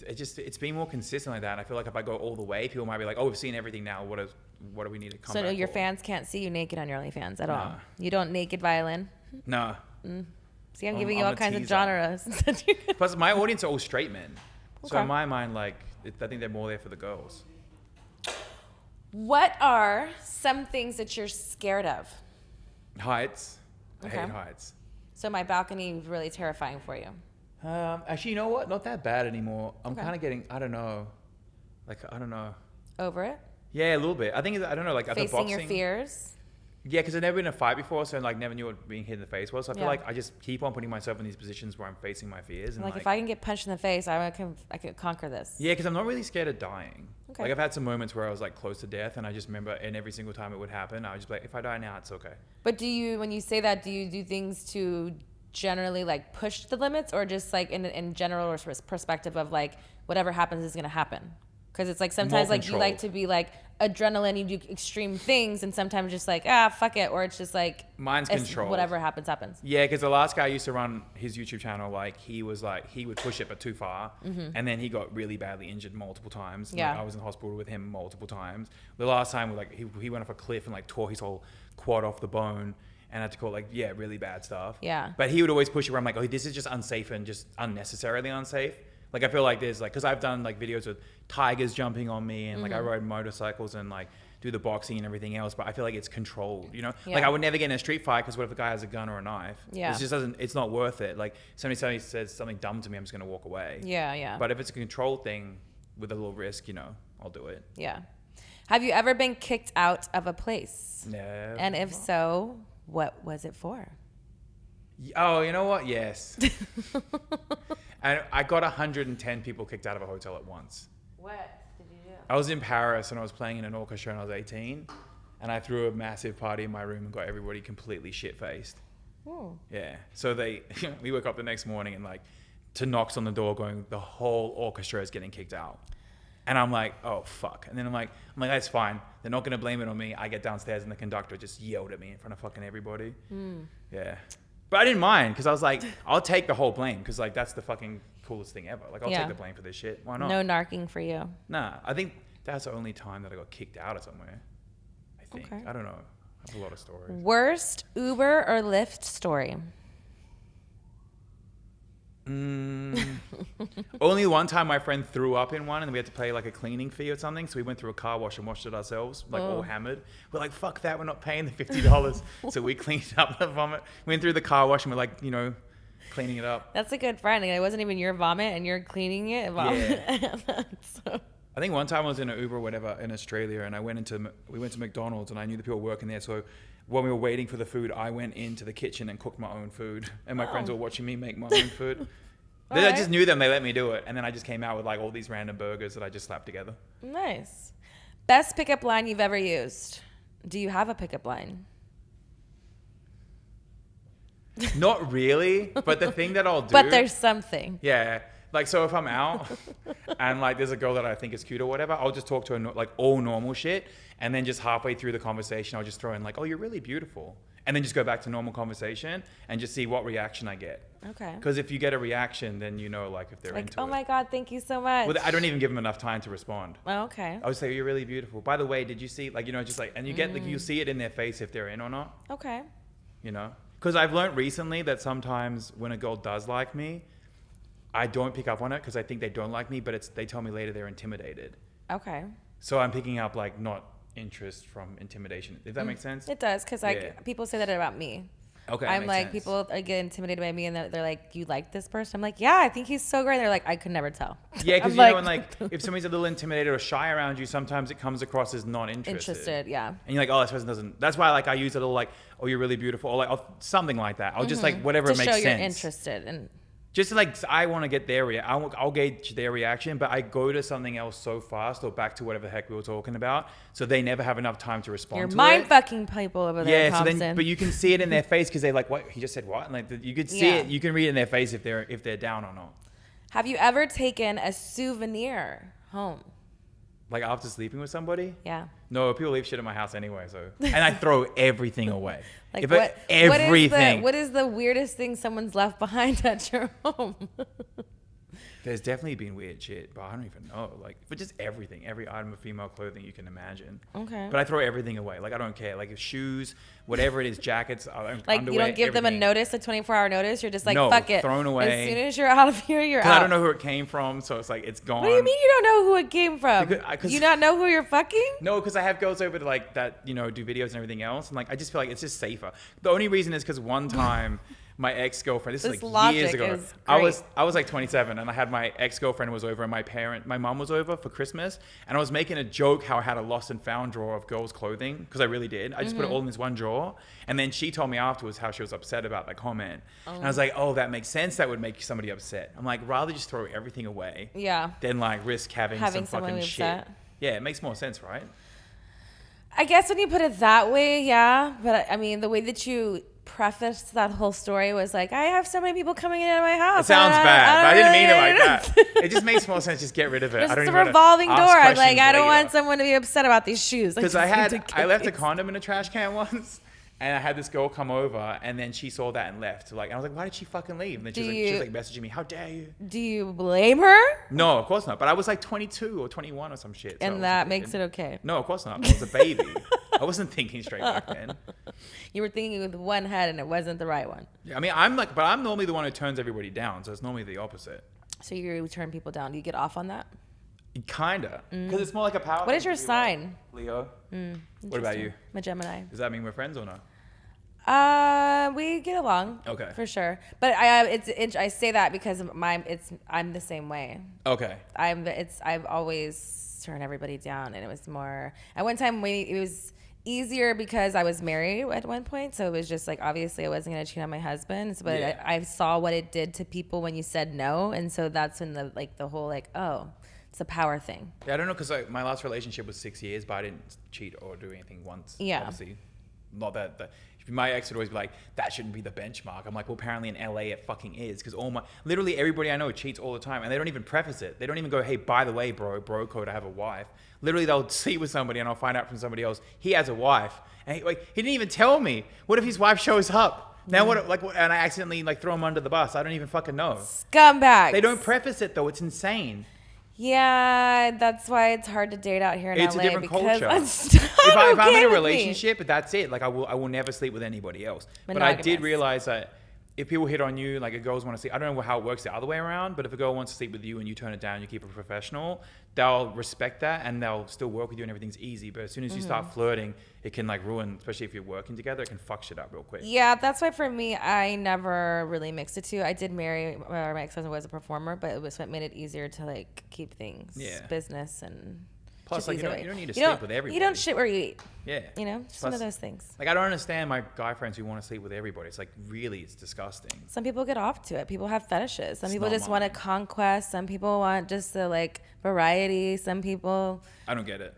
it's been more consistent like that. And I feel like if I go all the way, people might be like, "Oh, we've seen everything now. What do we need to come So back your for?" fans can't see you naked on your OnlyFans at all. Nah. You don't naked violin. Nah. See, I'm giving you I'm all a kinds of teaser. genres. Plus, my audience are all straight men. So Okay. in my mind, like I think they're more there for the girls. What are some things that you're scared of? Heights. I Okay. hate heights. So my balcony is really terrifying for you. Actually, you know what? Not that bad anymore. I'm Okay. kind of getting. I don't know. Over it? Yeah, a little bit. I think I don't know. Like other Facing boxing. your fears? Yeah, because I've never been in a fight before, so like never knew what being hit in the face was. So I feel Yeah. like I just keep on putting myself in these positions where I'm facing my fears. And Like if I can get punched in the face, I can conquer this. Yeah, because I'm not really scared of dying. Okay. Like I've had some moments where I was like close to death, and I just remember, and every single time it would happen, I was just like, if I die now, it's okay. But when you say that, do you do things to generally like push the limits, or just like in general perspective of like whatever happens is gonna happen? Because it's like sometimes More like you like to controlled. be like adrenaline, you do extreme things, and sometimes just like fuck it, or it's just like Mine's it's controlled. whatever happens happens. Yeah, because the last guy used to run his YouTube channel, like he would push it but too far, and then he got really badly injured multiple times. Yeah. Like, I was in hospital with him multiple times. The last time, like he went off a cliff and like tore his whole quad off the bone, and had to call really bad stuff. Yeah. But he would always push it where I'm like, oh, this is just unsafe and just unnecessarily unsafe. Like I feel like there's like, because I've done like videos with tigers jumping on me, and like I rode motorcycles, and like do the boxing and everything else, but I feel like it's controlled, you know? Yeah. Like I would never get in a street fight because what if a guy has a gun or a knife? Yeah. It just doesn't, it's not worth it. Like somebody says something dumb to me, I'm just going to walk away. Yeah, yeah. But if it's a controlled thing with a little risk, you know, I'll do it. Yeah. Have you ever been kicked out of a place? No. And if so, what was it for? Oh, you know what? Yes. And I got 110 people kicked out of a hotel at once. What did you do? I was in Paris and I was playing in an orchestra and I was 18. And I threw a massive party in my room and got everybody completely shit-faced. Oh. Yeah. So we woke up the next morning and like, to knocks on the door going, the whole orchestra is getting kicked out. And I'm like, oh, fuck. And then I'm like, that's fine. They're not going to blame it on me. I get downstairs and the conductor just yelled at me in front of fucking everybody. Yeah. But I didn't mind because I was like, I'll take the whole blame because like that's the fucking coolest thing ever. Like I'll take the blame for this shit. Why not? No narking for you. Nah, I think that's the only time that I got kicked out of somewhere. I think. Okay. I don't know. I have a lot of stories. Worst Uber or Lyft story? Only one time my friend threw up in one and we had to pay like a cleaning fee or something. So we went through a car wash and washed it ourselves, like all hammered. We're like, fuck that, we're not paying the $50. So we cleaned up the vomit. Went through the car wash and we're like, you know, cleaning it up. That's a good friend. It wasn't even your vomit and you're cleaning it. Yeah. So. I think one time I was in an Uber or whatever in Australia and we went to McDonald's and I knew the people working there. So when we were waiting for the food, I went into the kitchen and cooked my own food. And my friends were watching me make my own food. I just knew them. They let me do it. And then I just came out with like all these random burgers that I just slapped together. Nice. Best pickup line you've ever used? Do you have a pickup line? Not really. But the thing that I'll do. But there's something. Yeah. Like, so if I'm out and like there's a girl that I think is cute or whatever, I'll just talk to her like all normal shit. And then just halfway through the conversation, I'll just throw in like, oh, you're really beautiful. And then just go back to normal conversation and just see what reaction I get. Okay. Because if you get a reaction, then you know like if they're Like, into it. oh my God, thank you so much. Well, I don't even give them enough time to respond. Oh, okay. I would say, you're really beautiful. By the way, did you see, like, you know, just like, and you get, like, you see it in their face if they're in or not, Okay. you know? Because I've learned recently that sometimes when a girl does like me, I don't pick up on it because I think they don't like me, but they tell me later they're intimidated. Okay. So I'm picking up, like, not interest from intimidation, if that makes sense. It does, because people say that about me. Okay. I'm like, people get intimidated by me and they're like, you like this person? I'm like, yeah, I think he's so great. And they're like, I could never tell. Yeah, because you like, know, when like, if somebody's a little intimidated or shy around you, sometimes it comes across as not interested, yeah. And you're like, oh, this person doesn't. That's why like I use a little like, oh, you're really beautiful, or like something like that. I'll just like whatever to makes show sense. you're interested and. Just like I want to get their I'll gauge their reaction, but I go to something else so fast or back to whatever the heck we were talking about, so they never have enough time to respond. You're to mind it. fucking people over there, Yeah, so Thmpsn. then, but you can see it in their face because they're like, what? He just said what? And like you could see it. You can read it in their face if they're down or not. Have you ever taken a souvenir home? Like after sleeping with somebody? Yeah. No, people leave shit at my house anyway, so and I throw everything away. Like if what? Everything. What is the weirdest thing someone's left behind at your home? There's definitely been weird shit, but I don't even know. Like, but just everything, every item of female clothing you can imagine. Okay. But I throw everything away. Like I don't care. Like shoes, whatever it is, jackets, Like underwear, you don't give them a everything. notice, a 24-hour notice. You're just like, No, fuck it. thrown away. As soon as you're out of here, you're out. I don't know who it came from, so it's like it's gone. What do you mean you don't know who it came from? Because- you not know who you're fucking? No, because I have girls over to like that, you know, do videos and everything else, and like I just feel like it's just safer. The only reason is because one time my ex-girlfriend, this is like years ago, is I was like 27 and I had my ex-girlfriend was over and my mom was over for Christmas, and I was making a joke how I had a lost and found drawer of girls' clothing, because I really did. I just put it all in this one drawer, and then she told me afterwards how she was upset about the comment. And I was like, oh, that makes sense. That would make somebody upset. I'm like, rather just throw everything away than like risk having some someone fucking shit. upset. Yeah, it makes more sense, right? I guess when you put it that way, yeah. But I mean, the way that you prefaced that whole story was like, I have so many people coming into my house. It sounds bad, but I didn't mean it like that. It just makes more sense. Just get rid of it. It's I don't a even revolving door. I'm like, I don't later. want someone to be upset about these shoes. Because I I left a condom in a trash can once, and I had this girl come over, and then she saw that and left. Like, and I was like, why did she fucking leave? And then she was like messaging me, how dare you? Do you blame her? No, of course not. But I was like 22 or 21 or some shit. So And that makes it okay. No, of course not. I was a baby. I wasn't thinking straight back then. You were thinking with one head, and it wasn't the right one. Yeah, I mean, I'm normally the one who turns everybody down, so it's normally the opposite. So you turn people down. Do you get off on that? Kinda, because it's more like a power. What is thing your to be sign? Like, Leo. What about you? I'm a Gemini. Does that mean we're friends or not? We get along. Okay. For sure. But I say that because I'm the same way. Okay. I've always turned everybody down, and it was more at one time it was easier because I was married at one point, so it was just like obviously I wasn't gonna cheat on my husband, but Yeah. I saw what it did to people when you said no, and so that's when the whole oh, it's a power thing. Yeah, I don't know, because my last relationship was 6 years, but I didn't cheat or do anything once. Yeah. Obviously, not that. My ex would always be like, that shouldn't be the benchmark. I'm like, well, apparently in LA it fucking is, because literally everybody I know cheats all the time, and they don't even preface it. They don't even go, hey, by the way, bro code, I have a wife. Literally, they'll sleep with somebody, and I'll find out from somebody else he has a wife, and he didn't even tell me. What if his wife shows up? Now what? And I accidentally throw him under the bus. I don't even fucking know. Scumbags. They don't preface it though. It's insane. Yeah, that's why it's hard to date out here in It's LA. a different culture. If If I'm in a relationship, that's it. I will never sleep with anybody else. But I did Monogamous. realize that if people hit on you, girls want to sleep, I don't know how it works the other way around, but if a girl wants to sleep with you and you turn it down, you keep it professional, they'll respect that and they'll still work with you and everything's easy. But as soon as you start flirting, it can ruin, especially if you're working together, it can fuck shit up real quick. Yeah, that's why for me, I never really mixed the two. I did marry, my ex-husband was a performer, but it made it easier to keep things business and Plus, just you easier don't way. need to sleep with everybody. You don't shit where you eat. Yeah. Just one of those things. I don't understand my guy friends who want to sleep with everybody. It's really, it's disgusting. Some people get off to it. People have fetishes. Some people not just want a mine. conquest. Some people want just the variety. Some people. I don't get it.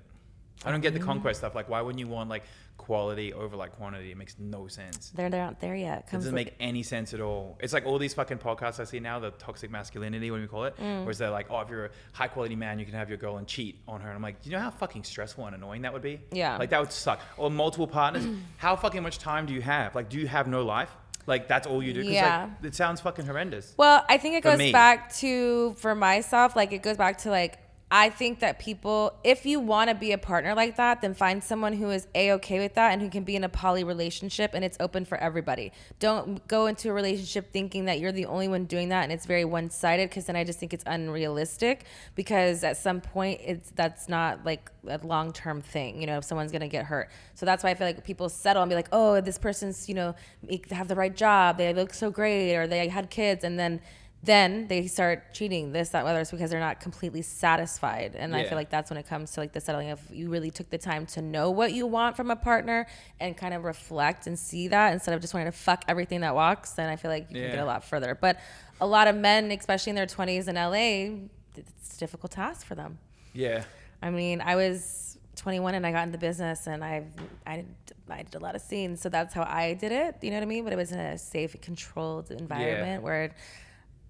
I don't get the conquest stuff. Why wouldn't you want quality over quantity? It makes no sense. They're not there yet. It doesn't make any sense at all. It's all these fucking podcasts I see now, the toxic masculinity, what do we call it? Where they're oh, if you're a high quality man, you can have your girl and cheat on her. And I'm like, do you know how fucking stressful and annoying that would be? Yeah. That would suck. Or multiple partners. How fucking much time do you have? Do you have no life? That's all you do? 'Cause, Yeah. it sounds fucking horrendous. Well, I think it For goes me. back to, for myself, it goes back to I think that people, if you want to be a partner like that, then find someone who is A-okay with that and who can be in a poly relationship and it's open for everybody. Don't go into a relationship thinking that you're the only one doing that and it's very one-sided, because then I just think it's unrealistic, because at some point that's not a long-term thing, if someone's going to get hurt. So that's why I feel like people settle and be like, oh, this person's, they have the right job, they look so great, or they had kids, and then they start cheating, this, that, others, because they're not completely satisfied. And I feel like that's when it comes to the settling of, you really took the time to know what you want from a partner and kind of reflect and see that instead of just wanting to fuck everything that walks. Then I feel like you can get a lot further. But a lot of men, especially in their 20s in LA, it's a difficult task for them. Yeah. I mean, I was 21 and I got into business, and I did a lot of scenes. So that's how I did it. You know what I mean? But it was in a safe, controlled environment where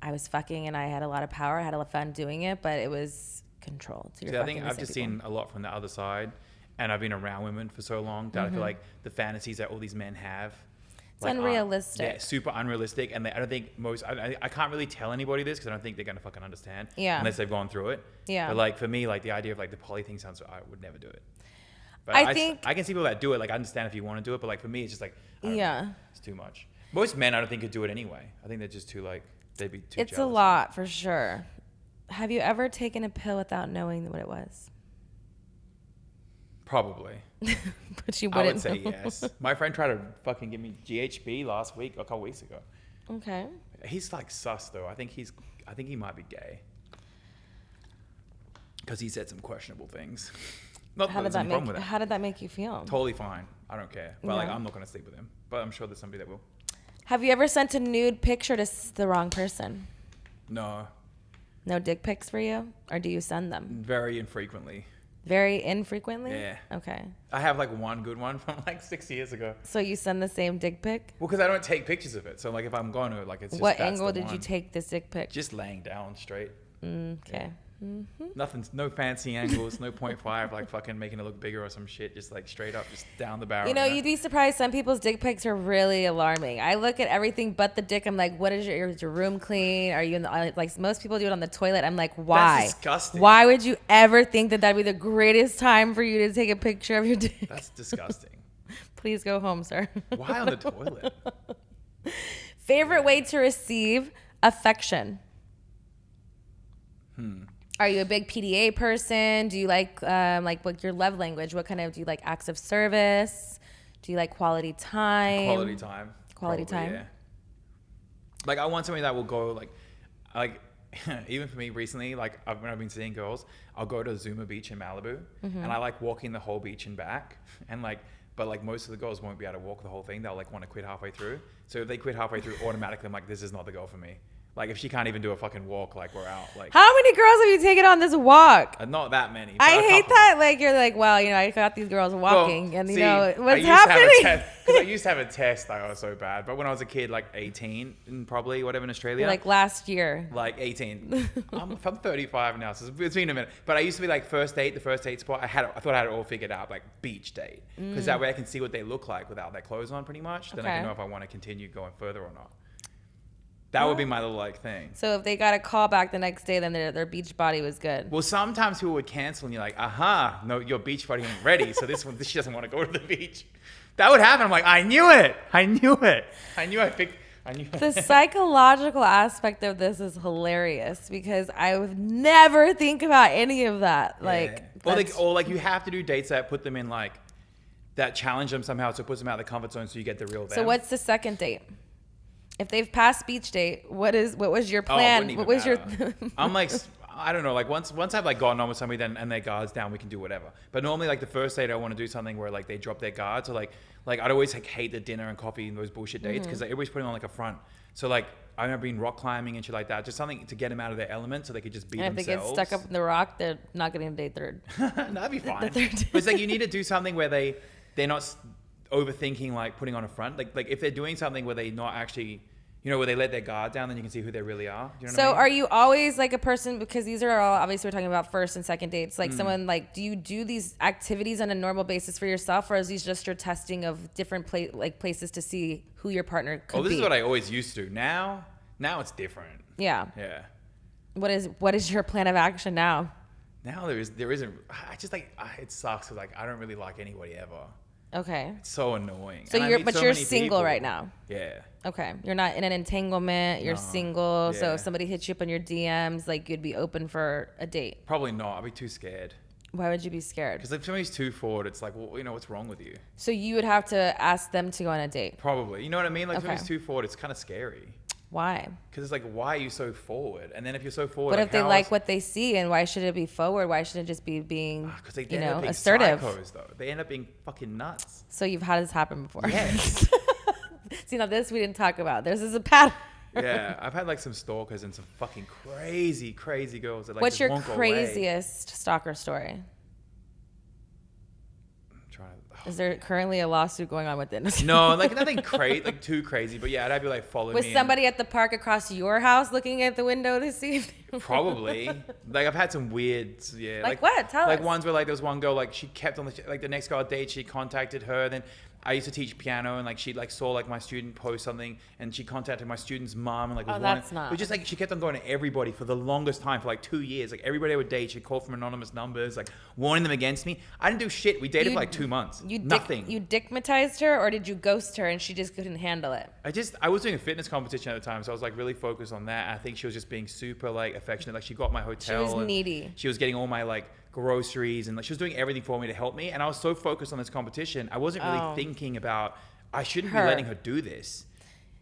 I was fucking and I had a lot of power. I had a lot of fun doing it, but it was controlled. So I think I've just seen a lot from the other side, and I've been around women for so long that I feel like the fantasies that all these men have, it's unrealistic. Yeah, super unrealistic. And I don't think I can't really tell anybody this, because I don't think they're going to fucking understand unless they've gone through it. Yeah. But for me, the idea of the poly thing sounds, I would never do it. But I think I can see people that do it. I understand if you want to do it, but for me, it's just I don't know, it's too much. Most men, I don't think, could do it anyway. I think they're just too they'd be too it's jealous. a lot for sure. Have you ever taken a pill without knowing what it was? Probably. But you I wouldn't would say know. yes. My friend tried to fucking give me GHB last week, a couple weeks ago. Okay. He's sus though. I think he might be gay, because he said some questionable things. Not How that did there's that any problem with make? that. How did that make you feel? Totally fine. I don't care. But Yeah. I'm not gonna sleep with him. But I'm sure there's somebody that will. Have you ever sent a nude picture to the wrong person? No, No dick pics for you, or do you send them very infrequently. very infrequently? Yeah. Okay. I have one good one from 6 years ago. So you send the same dick pic? Well, because I don't take pictures of it. So if I'm going to it's just What that's angle the did you one. take this dick pic? Just laying down straight. Okay. Nothing, no fancy angles, no 0.5, fucking making it look bigger or some shit. Just straight up, just down the barrel. You'd be surprised. Some people's dick pics are really alarming. I look at everything but the dick. I'm like, what is is your room clean? Are you in the, most people do it on the toilet. I'm like, why? That's disgusting. Why would you ever think that that'd be the greatest time for you to take a picture of your dick? That's disgusting. Please go home, sir. Why on the toilet? Favorite way to receive affection? Are you a big PDA person? Do you like what your love language? What kind of, do you like acts of service? Do you like quality time? Quality time. Quality Probably, time. yeah. Like I want somebody that will go like even for me recently, like when I've been seeing girls, I'll go to Zuma Beach in Malibu, and I like walking the whole beach and back, and like, but like most of the girls won't be able to walk the whole thing. They'll like want to quit halfway through. So if they quit halfway through, automatically I'm like, this is not the girl for me. Like if she can't even do a fucking walk, like we're out. Like How many girls have you taken on this walk? not that many. I but a hate couple. that. Like you're like, well, you know, I got these girls walking, and you see, know what's I used happening. To have a test, 'cause I used to have a test. Like I was so bad. But when I was a kid, like 18, and probably whatever in Australia, Like last year. like 18. I'm 35 now, so it's been a minute. But I used to be like first date, the first date spot. I thought I had it all figured out, like beach date, because that way I can see what they look like without their clothes on, pretty much. Then I Okay. can know if I want to continue going further or not. That would be my little like thing. So if they got a call back the next day, then their beach body was good. Well, sometimes people would cancel, and you're like, aha, no, your beach body ain't ready, so she doesn't want to go to the beach. That would happen. I'm like, I knew it. I knew it. I knew The psychological aspect of this is hilarious because I would never think about any of that. Like, or like you have to do dates that put them in like that challenge them somehow, so it puts them out of the comfort zone, so you get the real them. so what's the second date? If they've passed beach date, what was your Oh, it plan? wouldn't What even was your? matter. I'm like, I don't know. Like once I've like gotten on with somebody, then and their guards down, we can do whatever. But normally, like the first date, I want to do something where like they drop their guards. So like I'd always like hate the dinner and coffee and those bullshit dates because like, everybody's putting on like a front. So like I remember being rock climbing and shit like that, just something to get them out of their element so they could just be And if they themselves. get stuck up in the rock, they're not getting a date third. That'd be fine. third date. But it's like you need to do something where they're not overthinking like putting on a front. Like if they're doing something where they not actually. You know, where they let their guard down, then you can see who they really are. Do you know So what I mean? are you always like a person, because these are all, obviously we're talking about first and second dates, like someone like, do you do these activities on a normal basis for yourself, or is these just your testing of different places to see who your partner could be? Oh, this is what I always used to. Now it's different. Yeah. Yeah. What is your plan of action now? Now there isn't. I just like it sucks because like I don't really like anybody ever. Okay. It's so annoying. So And I you're meet but so you're many single people. right now. Yeah. Okay. You're not in an entanglement. You're No. single. So Yeah. if somebody hits you up on your DMs, like you'd be open for a date. Probably not. I'd be too scared. Why would you be scared? Because if somebody's too forward, it's like, well, you know, what's wrong with you? So you would have to ask them to go on a date. Probably. You know what I mean? Like if Okay. somebody's too forward, it's kind of scary. Why? Because it's like, why are you so forward? And then if you're so forward, What like, if they how like else- what they see, and why should it be forward? Why should it just be being, Because they you end up know, being assertive? psychos, though. They end up being fucking nuts. So you've had this happen before. Yes. See, now this we didn't talk about. This is a pattern. Yeah, I've had like some stalkers and some fucking crazy girls that like What's just your won't go away. craziest stalker story? I'm trying to- Is there currently a lawsuit going on with it? No, like nothing crazy, like too crazy. But yeah, I'd have you like follow Was me. somebody at the park across your house looking at the window to see? Probably. Like I've had some weird, yeah. Like what? Tell like us. ones where like there was one girl like she kept on like the next girl date, she contacted her. Then I used to teach piano and like she like saw like my student post something and she contacted my student's mom and like was Oh, wanting- that's not- It was just like she kept on going to everybody for the longest time for like 2 years. Like everybody I would date, she'd call from anonymous numbers, like warning them against me. I didn't do shit. We dated You- for like 2 months. You Nothing. You dickmatized her, or did you ghost her and she just couldn't handle it? I was doing a fitness competition at the time, so I was like really focused on that. I think she was just being super like affectionate. Like she got my hotel. was and needy. She was getting all my like groceries and like she was doing everything for me to help me. And I was so focused on this competition, I wasn't really Oh. thinking about I shouldn't Her. be letting her do this.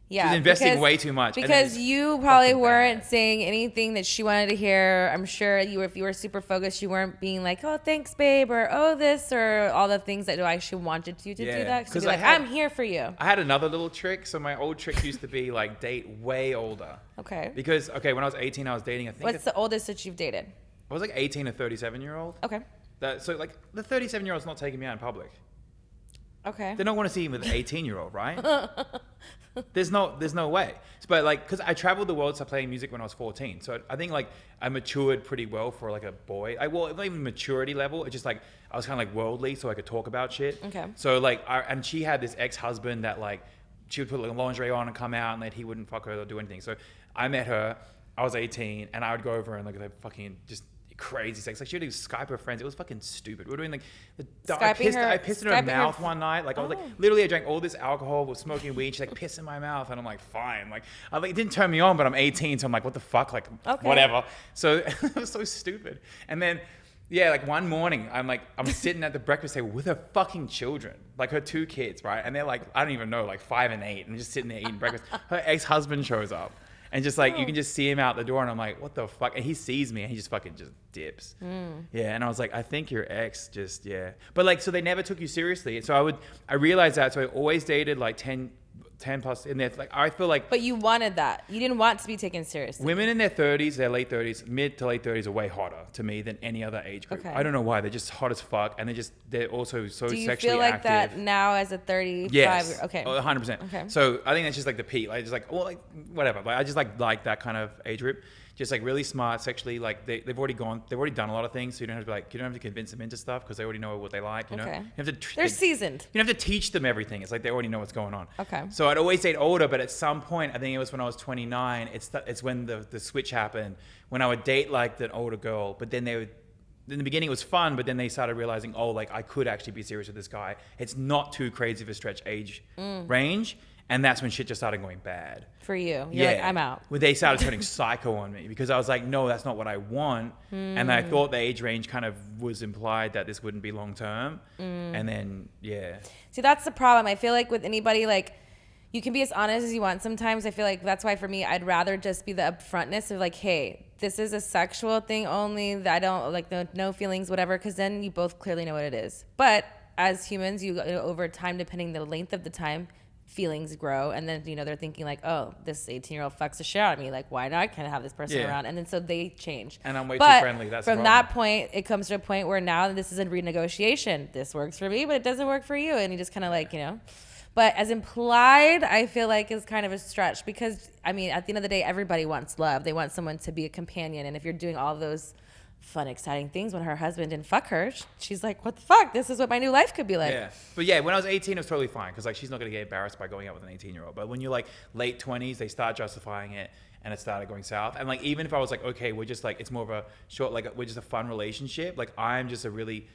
Yeah, She's investing way too much. And then Because it's you probably fucking weren't bad. saying anything that she wanted to hear. I'm sure if you were super focused, you weren't being like, "Oh, thanks, babe," or "Oh, this," or all the things that I actually wanted you to do Yeah, that. 'Cause 'cause you'd be I like, had- "I'm here for you." I had another little trick. So my old trick used to be like date way older. Okay. Because when I was 18, I was dating. I think What's the oldest that you've dated? I was like 18 to 37-year-old. Okay. So like the 37-year-old's not taking me out in public. Okay. They don't want to see him with an 18-year-old, right? There's no way. But like, because I traveled the world to playing music when I was 14, so I think like I matured pretty well for like a boy. Well, not even maturity level. It's just like I was kind of like worldly, so I could talk about shit. Okay. So like, and she had this ex-husband that like she would put like lingerie on and come out, and that he wouldn't fuck her or do anything. So I met her. I was 18, and I would go over and like fucking just crazy sex. Like she would do Skype with friends. It was fucking stupid. We were doing like Skyping I pissed in her Skyping mouth one night. Like I was like, Oh. literally, I drank all this alcohol, was smoking weed. She's like, piss in my mouth, and I'm like, fine. Like, it didn't turn me on, but I'm 18, so I'm like, what the fuck? Like, Okay. whatever. So it was so stupid. And then, yeah, like one morning, I'm sitting at the breakfast table with her fucking children, like her 2 kids, right? And they're like, I don't even know, like 5 and 8. I'm just sitting there eating breakfast. Her ex-husband shows up. And just like, you can just see him out the door, and I'm like, what the fuck? And he sees me, and he just fucking just dips. Yeah, and I was like, I think your ex just, yeah. But like, so they never took you seriously. So I realized that. So I always dated like 10 plus in there. Like, I feel like But you wanted that. You didn't want to be taken seriously. women in their 30s, their late 30s, mid to late 30s are way hotter to me than any other age group. Okay. I don't know why. They're just hot as fuck, and they're also so Do you sexually feel like active. that now as a 35? Yes. Okay. 100%. Okay. So I think that's just like the peak. Like just like, well, like whatever. Like I just like that kind of age group. Just like really smart sexually. Like they've already done a lot of things. So you don't have to convince them into stuff because they already know what they like. You know. Okay. You have to. They're seasoned. You don't have to teach them everything. It's like they already know what's going on. Okay. So I'd always date older, but at some point, I think it was when I was 29. It's when the switch happened. When I would date like an older girl, but then they would. In the beginning, it was fun, but then they started realizing, oh, like I could actually be serious with this guy. It's not too crazy of a stretch age range, and that's when shit just started going bad. For you. You're like, I'm out. When they started turning psycho on me because I was like, no, that's not what I want. And I thought the age range kind of was implied that this wouldn't be long term. And then, yeah. See, that's the problem. I feel like with anybody, like, you can be as honest as you want. Sometimes I feel like that's why for me, I'd rather just be the upfrontness of like, hey, this is a sexual thing only. I don't like no feelings, whatever. Because then you both clearly know what it is. But as humans, over time, depending the length of the time, feelings grow, and then they're thinking like, oh, this 18-year-old fucks the shit out of me, like why not? Can I have this person around? And then so they change, and I'm way but too friendly. That's from that point it comes to a point where now this is a renegotiation. This works for me, but it doesn't work for you, and you just kind of like but as implied, I feel like is kind of a stretch because I mean at the end of the day everybody wants love. They want someone to be a companion, and if you're doing all those fun, exciting things when her husband didn't fuck her, she's like, what the fuck? This is what my new life could be like. Yeah. But yeah, when I was 18, it was totally fine because like she's not going to get embarrassed by going out with an 18-year-old. But when you're like late 20s, they start justifying it and it started going south. And like even if I was like, okay, we're just like, it's more of a short, like we're just a fun relationship. Like I'm just a really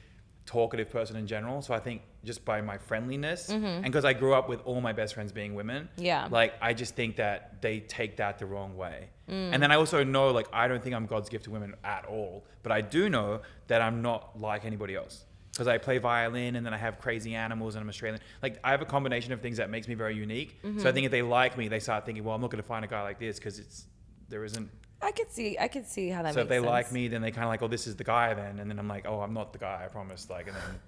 talkative person in general. So I think just by my friendliness and because I grew up with all my best friends being women, like I just think that they take that the wrong way. And then I also know like I don't think I'm God's gift to women at all, but I do know that I'm not like anybody else because I play violin and then I have crazy animals and I'm Australian. Like I have a combination of things that makes me very unique. So I think if they like me, they start thinking, well, I'm not going to find a guy like this because there isn't. I could see how that makes sense. So if they like me, then they kind of like, oh, this is the guy then. And then I'm like, oh, I'm not the guy, I promise. Like, and then,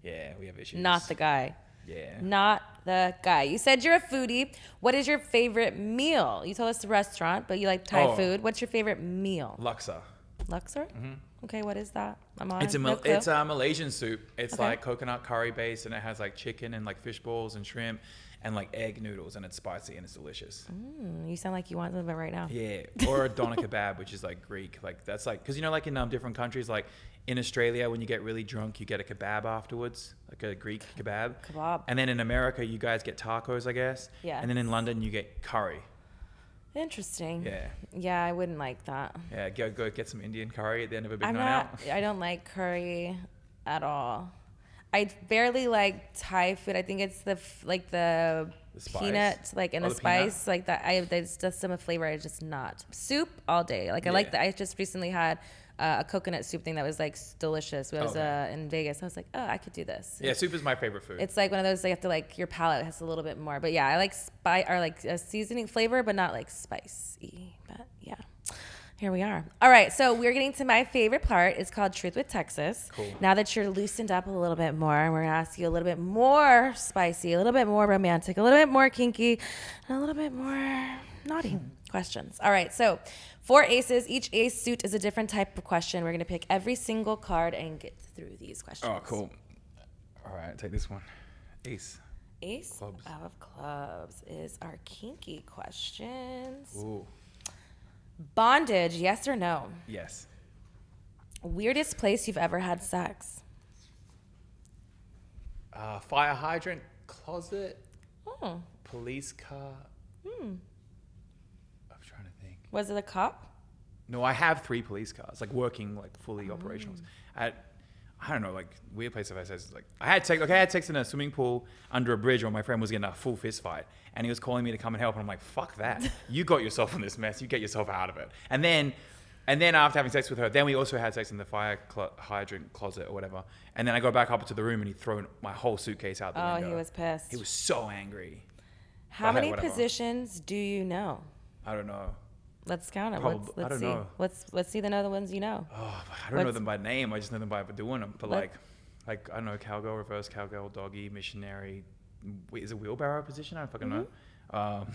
yeah, we have issues. Not the guy. Yeah. Not the guy. You said you're a foodie. What is your favorite meal? You told us the restaurant, but you like Thai food. What's your favorite meal? Laksa. Luxor? Okay, what is that? It's a Malaysian soup. It's like coconut curry based and it has like chicken and like fish balls and shrimp and like egg noodles and it's spicy and it's delicious. You sound like you want some of it right now. Yeah. Or a doner kebab, which is like Greek. Like that's like, because like in different countries, like in Australia, when you get really drunk, you get a kebab afterwards, like a Greek kebab. Kebab. And then in America, you guys get tacos, I guess. Yeah. And then in London, you get curry. Interesting. Yeah. Yeah, I wouldn't like that. Yeah, go get some Indian curry at the end of a big night out. I don't like curry at all. I barely like Thai food. I think it's the peanut, like, and the spice, like that. There's just some flavor. I just not soup all day. Like I like that. I just recently had a coconut soup thing that was like delicious. I was in Vegas. I was like, oh, I could do this. Yeah, soup is my favorite food. It's like one of those, you have to like, your palate has a little bit more. But yeah, I like a seasoning flavor, but not like spicy. But yeah. Here we are. All right, so we're getting to my favorite part. It's called Truth with Texas. Cool. Now that you're loosened up a little bit more, we're gonna ask you a little bit more spicy, a little bit more romantic, a little bit more kinky, and a little bit more naughty questions. All right, so 4 aces. Each ace suit is a different type of question. We're gonna pick every single card and get through these questions. Oh, cool. All right, take this one. Ace. Ace Clubs. of clubs is our kinky questions. Ooh. Bondage, yes or no? Yes. Weirdest place you've ever had sex? Fire hydrant, closet, Oh. police car. I'm trying to think. Was it a cop? No, I have 3 police cars, like working, like fully operational. I don't know, like weird place I've had sex. Like I had sex in a swimming pool under a bridge where my friend was getting a full fist fight, and he was calling me to come and help, and I'm like, fuck that. You got yourself in this mess. You get yourself out of it. And then after having sex with her, then we also had sex in the fire hydrant closet or whatever. And then I go back up into the room, and he'd thrown my whole suitcase out the window. Oh, he was pissed. He was so angry. How many positions do you know? I don't know. Let's count them. Probably, I don't know. Let's see the other ones you know. Oh, I don't know them by name. I just know them by doing them. But like I don't know, cowgirl, reverse cowgirl, doggy, missionary. Is it wheelbarrow position? I don't fucking know.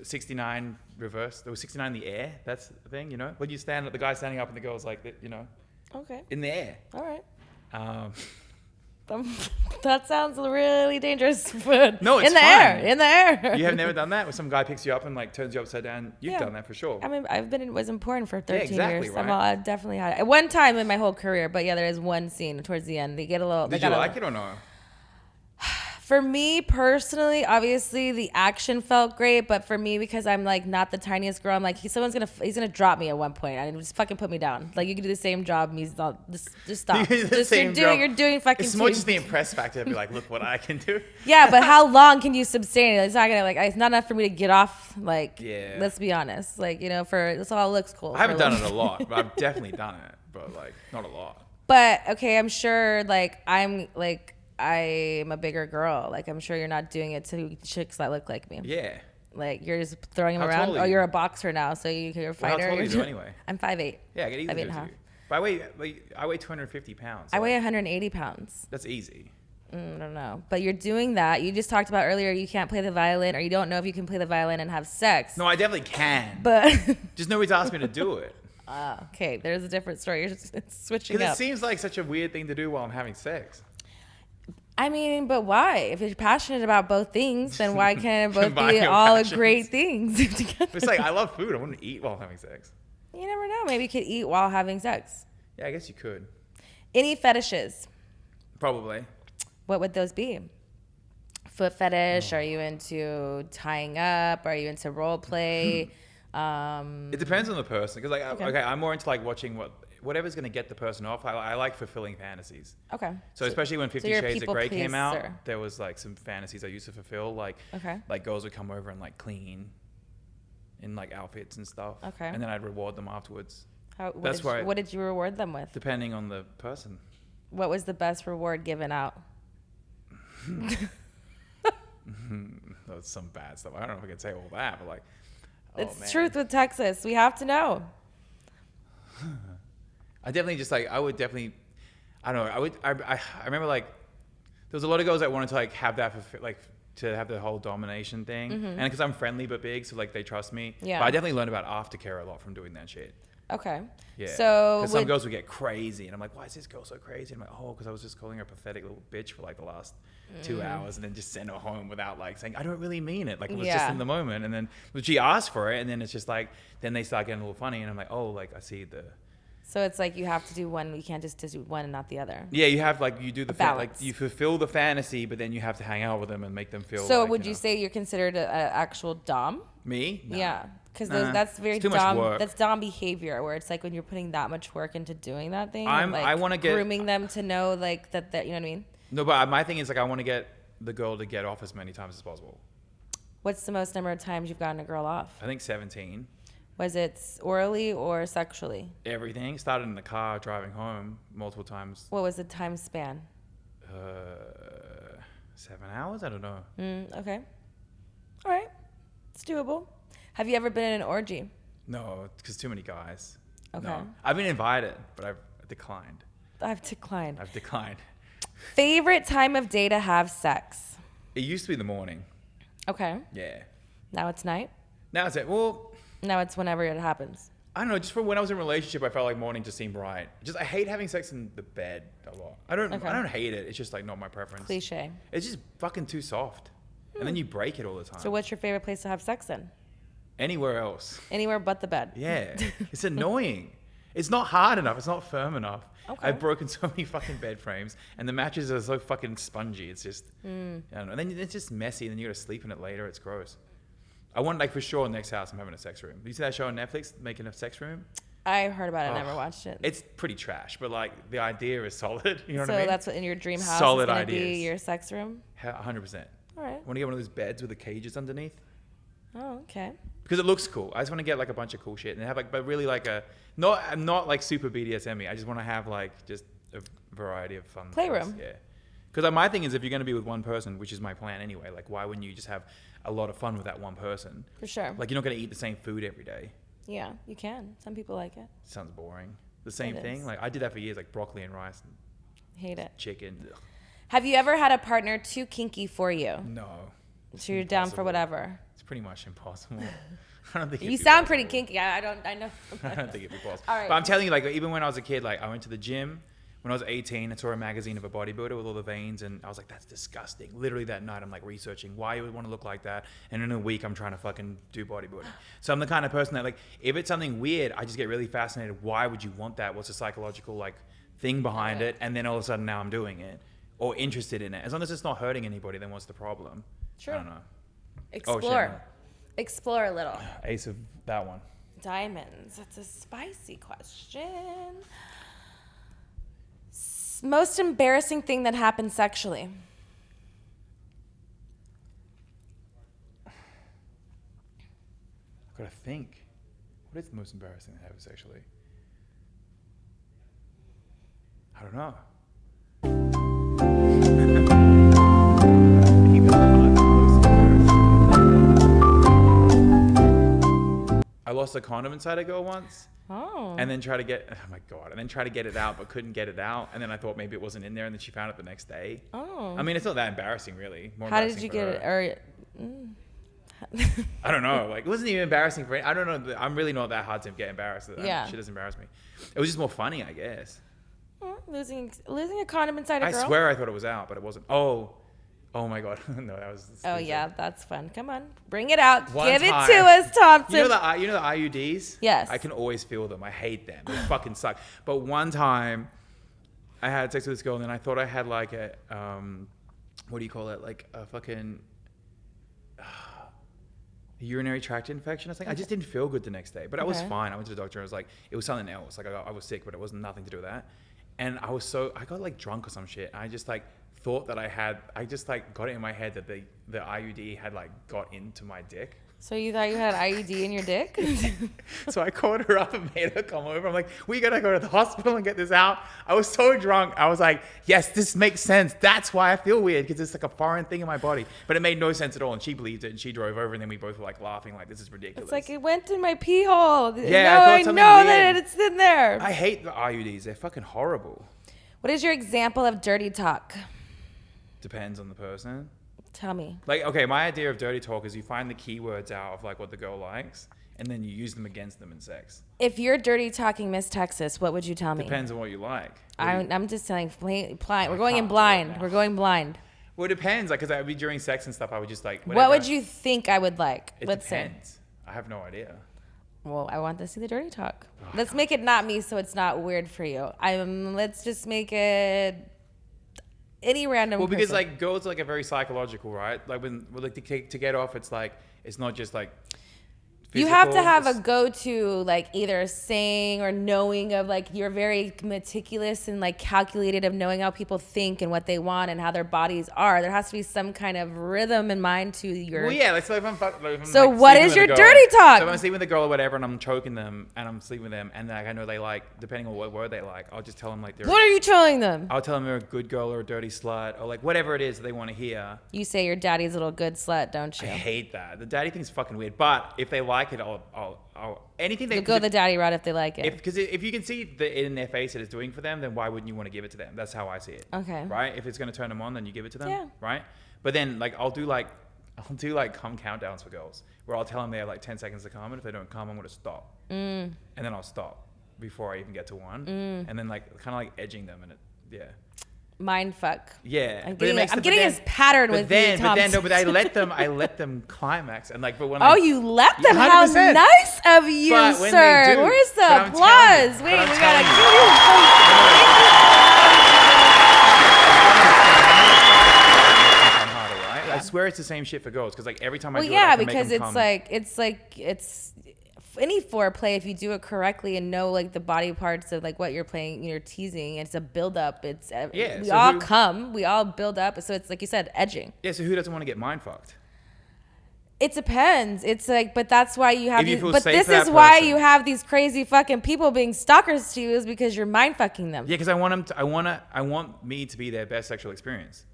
69 reverse. There was 69 in the air. That's the thing, you know. When you stand, the guy standing up and the girl's like, you know. Okay. In the air. All right. That sounds really dangerous. But no, it's in the fun. air. In the air. You have never done that, where some guy picks you up and like turns you upside down. You've done that for sure. I mean, it was important for 13 exactly, years. right? I definitely had it. At one time in my whole career, but yeah, there is one scene towards the end. They get a little. Did you like it or no? For me personally, obviously the action felt great, but for me, because I'm like not the tiniest girl, I'm like he's gonna drop me at one point and just fucking put me down. Like you can do the same job, and he's not. Just stop. You're doing fucking. It's more just the impress factor to be like, look what I can do. Yeah, but how long can you sustain it? It's not gonna it's not enough for me to get off. Like, let's be honest. Like this all looks cool. I haven't done it a lot, but I've definitely done it, but like not a lot. But okay, I'm sure I'm a bigger girl. Like, I'm sure you're not doing it to chicks that look like me. Yeah. Like, you're just throwing them around. Oh, you're a boxer now, so you're a fighter. Well, how tall are you anyway? I'm 5'8". Yeah, I get easy to do. But I weigh 250 pounds. I weigh 180 pounds. That's easy. I don't know. But you're doing that. You just talked about earlier you can't play the violin, or you don't know if you can play the violin and have sex. No, I definitely can. But just nobody's asked me to do it. Okay, there's a different story. You're just switching up. Because it seems like such a weird thing to do while I'm having sex. I mean, but why? If you're passionate about both things, then why can't it both be all great things together? It's like, I love food. I wouldn't eat while having sex. You never know. Maybe you could eat while having sex. Yeah, I guess you could. Any fetishes? Probably. What would those be? Foot fetish? Are you into tying up? Are you into role play? It depends on the person. Because okay, I'm more into like watching whatever's going to get the person off. I like fulfilling fantasies. Okay. So especially when 50 Shades of Grey came out, pleaser. there was like some fantasies I used to fulfill. Like girls would come over and like clean in like outfits and stuff. Okay. And then I'd reward them afterwards. What did you reward them with? Depending on the person. What was the best reward given out? That was some bad stuff. I don't know if I can say all that, but like, it's truth with Texas. We have to know. I definitely just like, I would definitely, I don't know. I remember like, there was a lot of girls that wanted to like have that for like, to have the whole domination thing. And because I'm friendly but big, so like they trust me. Yeah. But I definitely learned about aftercare a lot from doing that shit. Okay. Yeah. So because some girls would get crazy, and I'm like, why is this girl so crazy? And I'm like, oh, because I was just calling her a pathetic little bitch for like the last 2 hours, and then just send her home without like saying, I don't really mean it. Like it was just in the moment, and then she asked for it, and then it's just like, then they start getting a little funny, and I'm like, oh, like I see the. So it's like you have to do one. You can't just do one and not the other. Yeah, you have like you do the balance. like you fulfill the fantasy, but then you have to hang out with them and make them feel. So like, would you say you're considered an actual dom? Me? No. Yeah, because that's very dom. That's dom behavior, where it's like when you're putting that much work into doing that thing. I want to get grooming them to know like that. You know what I mean? No, but my thing is like I want to get the girl to get off as many times as possible. What's the most number of times you've gotten a girl off? I think 17. Was it orally or sexually? Everything. Started in the car driving home multiple times. What was the time span? 7 hours? I don't know. Okay. All right. It's doable. Have you ever been in an orgy? No, because too many guys. Okay. No. I've been invited, but I've declined. I've declined. Favorite time of day to have sex? It used to be the morning. Okay. Yeah. Now it's night? Now it's Now it's whenever it happens. I don't know. Just from when I was in a relationship, I felt like morning just seemed right. I hate having sex in the bed a lot. I don't hate it. It's just like not my preference. Cliche. It's just fucking too soft, and then you break it all the time. So what's your favorite place to have sex in? Anywhere else. Anywhere but the bed. Yeah. It's annoying. It's not hard enough. It's not firm enough. Okay. I've broken so many fucking bed frames, and the mattresses are so fucking spongy. It's just, I don't know. And then it's just messy, and then you gotta sleep in it later. It's gross. I want, like, for sure, next house I'm having a sex room. You see that show on Netflix, Making a Sex Room? I heard about it, never watched it. It's pretty trash, but like the idea is solid. You know what I So mean? that's what in your dream house Solid is going to ideas. be your sex room? 100%. All right. Want to get one of those beds with the cages underneath? Oh, okay. Because it looks cool. I just want to get like a bunch of cool shit and have like, but really like I'm not like super BDSM-y. I just want to have like just a variety of fun Playroom. things. Yeah. Because my thing is, if you're going to be with one person, which is my plan anyway, like why wouldn't you just have a lot of fun with that one person? For sure. Like you're not going to eat the same food every day. Yeah, you can. Some people like it. Sounds boring. The same It thing. is. Like I did that for years, like broccoli and rice and Hate it. chicken. Ugh. Have you ever had a partner too kinky for you? No. So you're down for Impossible. whatever. It's pretty much impossible. I don't think You it'd be sound pretty possible. kinky. I know. I don't think it'd be possible. All right. But I'm telling you, like, even when I was a kid, like, I went to the gym when I was 18. I saw a magazine of a bodybuilder with all the veins, and I was like, that's disgusting. Literally that night, I'm like researching why you would want to look like that. And in a week, I'm trying to fucking do bodybuilding. So I'm the kind of person that, like, if it's something weird, I just get really fascinated. Why would you want that? What's the psychological, like, thing behind it? And then all of a sudden, now I'm doing it or interested in it. As long as it's not hurting anybody, then what's the problem? True. I don't know. Explore. Oh, shit. Explore a little. Ace of that one. Diamonds. That's a spicy question. Most embarrassing thing that happened sexually. I've got to think. What is the most embarrassing that happened sexually? I don't know. I lost a condom inside a girl once. Oh. And then try to get, oh my God, and then try to get it out, but couldn't get it out. And then I thought maybe it wasn't in there, and then she found it the next day. Oh. I mean, it's not that embarrassing, really. More How did embarrassing you for get it? her. Or I don't know. Like, it wasn't even embarrassing for I don't know. I'm really not that hard to get embarrassed. Yeah. She doesn't embarrass me. It was just more funny, I guess. losing a condom inside a I girl? swear I thought it was out, but it wasn't. Oh my God. No, that was. Oh yeah, that's fun. Come on, bring it out. One Give time- it to us, Thompson. You know the IUDs? Yes. I can always feel them. I hate them. They fucking suck. But one time, I had sex with this girl, and then I thought I had like a what do you call it? Like a fucking urinary tract infection or something. I just didn't feel good the next day, but I was Okay. fine. I went to the doctor. I was like, it was something else. Like I was sick, but it wasn't nothing to do with that. And I got like drunk or some shit. And I just like thought that I just like got it in my head that the IUD had like got into my dick. So you thought you had an IUD in your dick? So I called her up and made her come over. I'm like, we gotta go to the hospital and get this out. I was so drunk. I was like, yes, this makes sense. That's why I feel weird, because it's like a foreign thing in my body. But it made no sense at all. And she believed it, and she drove over, and then we both were like laughing, like, this is ridiculous. It's like it went in my pee hole. Yeah, no, I thought I something know weird. that it's in there. I hate the IUDs. They're fucking horrible. What is your example of dirty talk? Depends on the person. Tell me. Like, okay, my idea of dirty talk is you find the keywords out of like what the girl likes, and then you use them against them in sex. If you're dirty talking Miss Texas, what would you tell me? Depends on what you like. I'm just telling blind. We're going in can't do blind. it now. We're going blind. Well, it depends. Like, because I would be during sex and stuff, I would just like. What whatever. would you think I would like? It Let's depends. say. I have no idea. Well, I want to see the dirty talk. Let's make it not me, so it's not weird for you. Let's just make it any random. Well, because person. like girls are like a very psychological, right? Like when like to get off, it's like it's not just like. You have to physical, have a it's- go-to, like either saying or knowing of like you're very meticulous and like calculated of knowing how people think and what they want and how their bodies are. There has to be some kind of rhythm in mind to your. Well, yeah, like so if I'm So like, what sleeping is with your a girl- dirty talk? So if I'm sleeping with a girl or whatever, and I'm choking them and I'm sleeping with them, and like I know they like, depending on what word they like, I'll just tell them like they're. What are you telling them? I'll tell them they're a good girl or a dirty slut or like whatever it is that they want to hear. You say your daddy's a little good slut, don't I you? hate that. The daddy thing's fucking weird. But if they like it, I'll anything they You'll go the daddy route if they like it. Because if you can see it in their face that it's doing for them, then why wouldn't you want to give it to them? That's how I see it. Okay. Right? If it's going to turn them on, then you give it to them. Yeah. Right? But then like I'll do like come countdowns for girls where I'll tell them they have like 10 seconds to come, and if they don't come, I'm going to stop. And then I'll stop before I even get to one. And then like kind of like edging them, and yeah. Mind fuck. Yeah, I'm but it getting, makes I'm the- getting but his pattern with you, but then, no, Thompson. but I let them climax, and like, but when Oh, you let them? How 100%. nice of you, But when they sir. do- Where's but the I'm telling you, applause? but Wait, I'm we telling gotta you. give you. I'm harder, right? As swear it's the same shit for girls because like every time I Well, do it, I yeah, can make because them it's any foreplay if you do it correctly and know like the body parts of like what you're playing, you're teasing. It's a build up. It's Yeah, we so all who- come, we all build up. So it's like you said, edging. Yeah, so who doesn't want to get mind fucked? It depends. It's like, but that's why you have If you these. feel But safe this for that is why person. you have these crazy fucking people being stalkers to you is because you're mind fucking them. Yeah, because I want them to. I want me to be their best sexual experience,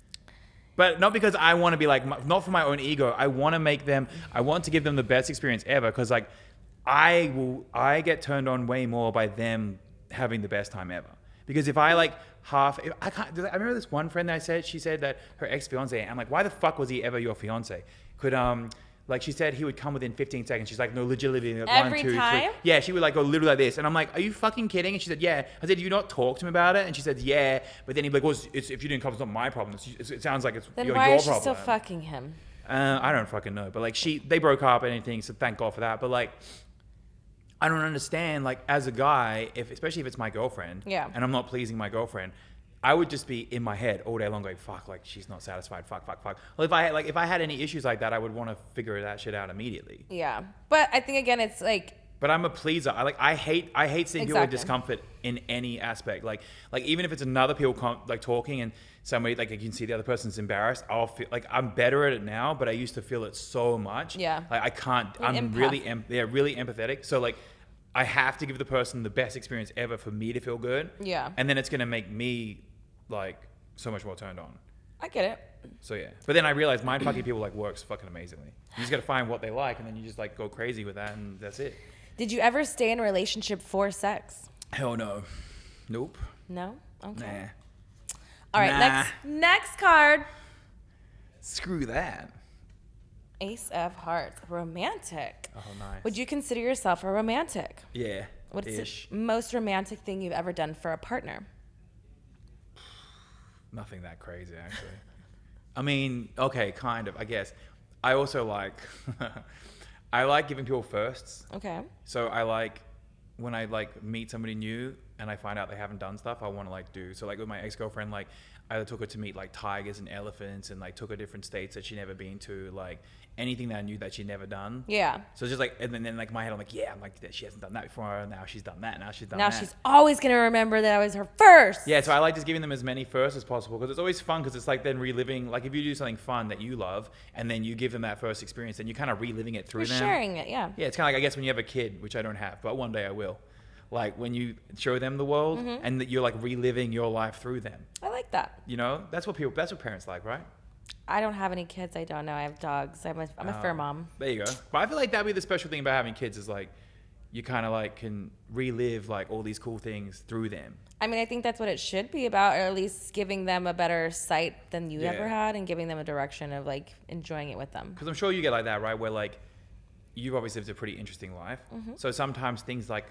but not because I want to be like, not for my own ego. I want to make them. I want to give them the best experience ever. Because like, I get turned on way more by them having the best time ever. Because if I like if I can't. I remember this one friend that she said that her ex fiance. I'm like, why the fuck was he ever your fiance? Like she said, he would come within 15 seconds. She's like, no, legitimately, like, Every 1, 2, 3. time? Yeah, she would like go literally like this. And I'm like, are you fucking kidding? And she said, yeah. I said, do you not talk to him about it? And she said, yeah. But then he'd be like, well, if you didn't come, it's not my problem. It sounds like it's Then your why is she problem. still fucking him? I don't fucking know. But like they broke up and anything, so thank God for that. But like, I don't understand, like as a guy, especially if it's my girlfriend, Yeah. and I'm not pleasing my girlfriend, I would just be in my head all day long going, fuck, like she's not satisfied, fuck. Well, if I had any issues like that, I would want to figure that shit out immediately. Yeah, but I think again, it's like. But I'm a pleaser. I hate seeing people in Exactly. discomfort in any aspect. Like even if it's another people like talking and somebody like you can see the other person's embarrassed, I'll feel like I'm better at it now, but I used to feel it so much. Yeah. Like I can't. You're an I'm empath. really empathetic. So like I have to give the person the best experience ever for me to feel good. Yeah. And then it's gonna make me like so much more turned on. I get it. So yeah. But then I realized mind fucking people like works fucking amazingly. You just gotta find what they like and then you just like go crazy with that and that's it. Did you ever stay in a relationship for sex? Hell no. Nope. No. Okay. Nah. All right. Nah. Next card. Screw that. Ace of Hearts. Romantic. Oh, nice. Would you consider yourself a romantic? Yeah. What's ish. the most romantic thing you've ever done for a partner? Nothing that crazy, actually. I mean, okay, kind of, I guess. I also like, I like giving people firsts. Okay. So I like, when I like meet somebody new and I find out they haven't done stuff, I want to like do. So like with my ex-girlfriend, like I took her to meet like tigers and elephants and like took her different states that she'd never been to, like anything that I knew that she'd never done. Yeah. So it's just like, and then like my head, I'm like, yeah, I'm like, she hasn't done that before. Now she's done that. Now she's done Now that. she's always going to remember that I was her first. Yeah, so I like just giving them as many firsts as possible because it's always fun because it's like then reliving, like if you do something fun that you love and then you give them that first experience, then you're kind of reliving it through You're them. sharing it, yeah. Yeah, it's kind of like, I guess when you have a kid, which I don't have, but one day I will. Like when you show them the world and that you're like reliving your life through them. I like that. You know, that's what parents like, right? I don't have any kids. I don't know. I have dogs. I'm a fur mom. There you go. But I feel like that'd be the special thing about having kids is like, you kind of like can relive like all these cool things through them. I mean, I think that's what it should be about, or at least giving them a better sight than you Yeah. ever had and giving them a direction of like enjoying it with them. Because I'm sure you get like that, right? Where like, you've obviously lived a pretty interesting life. So sometimes things like,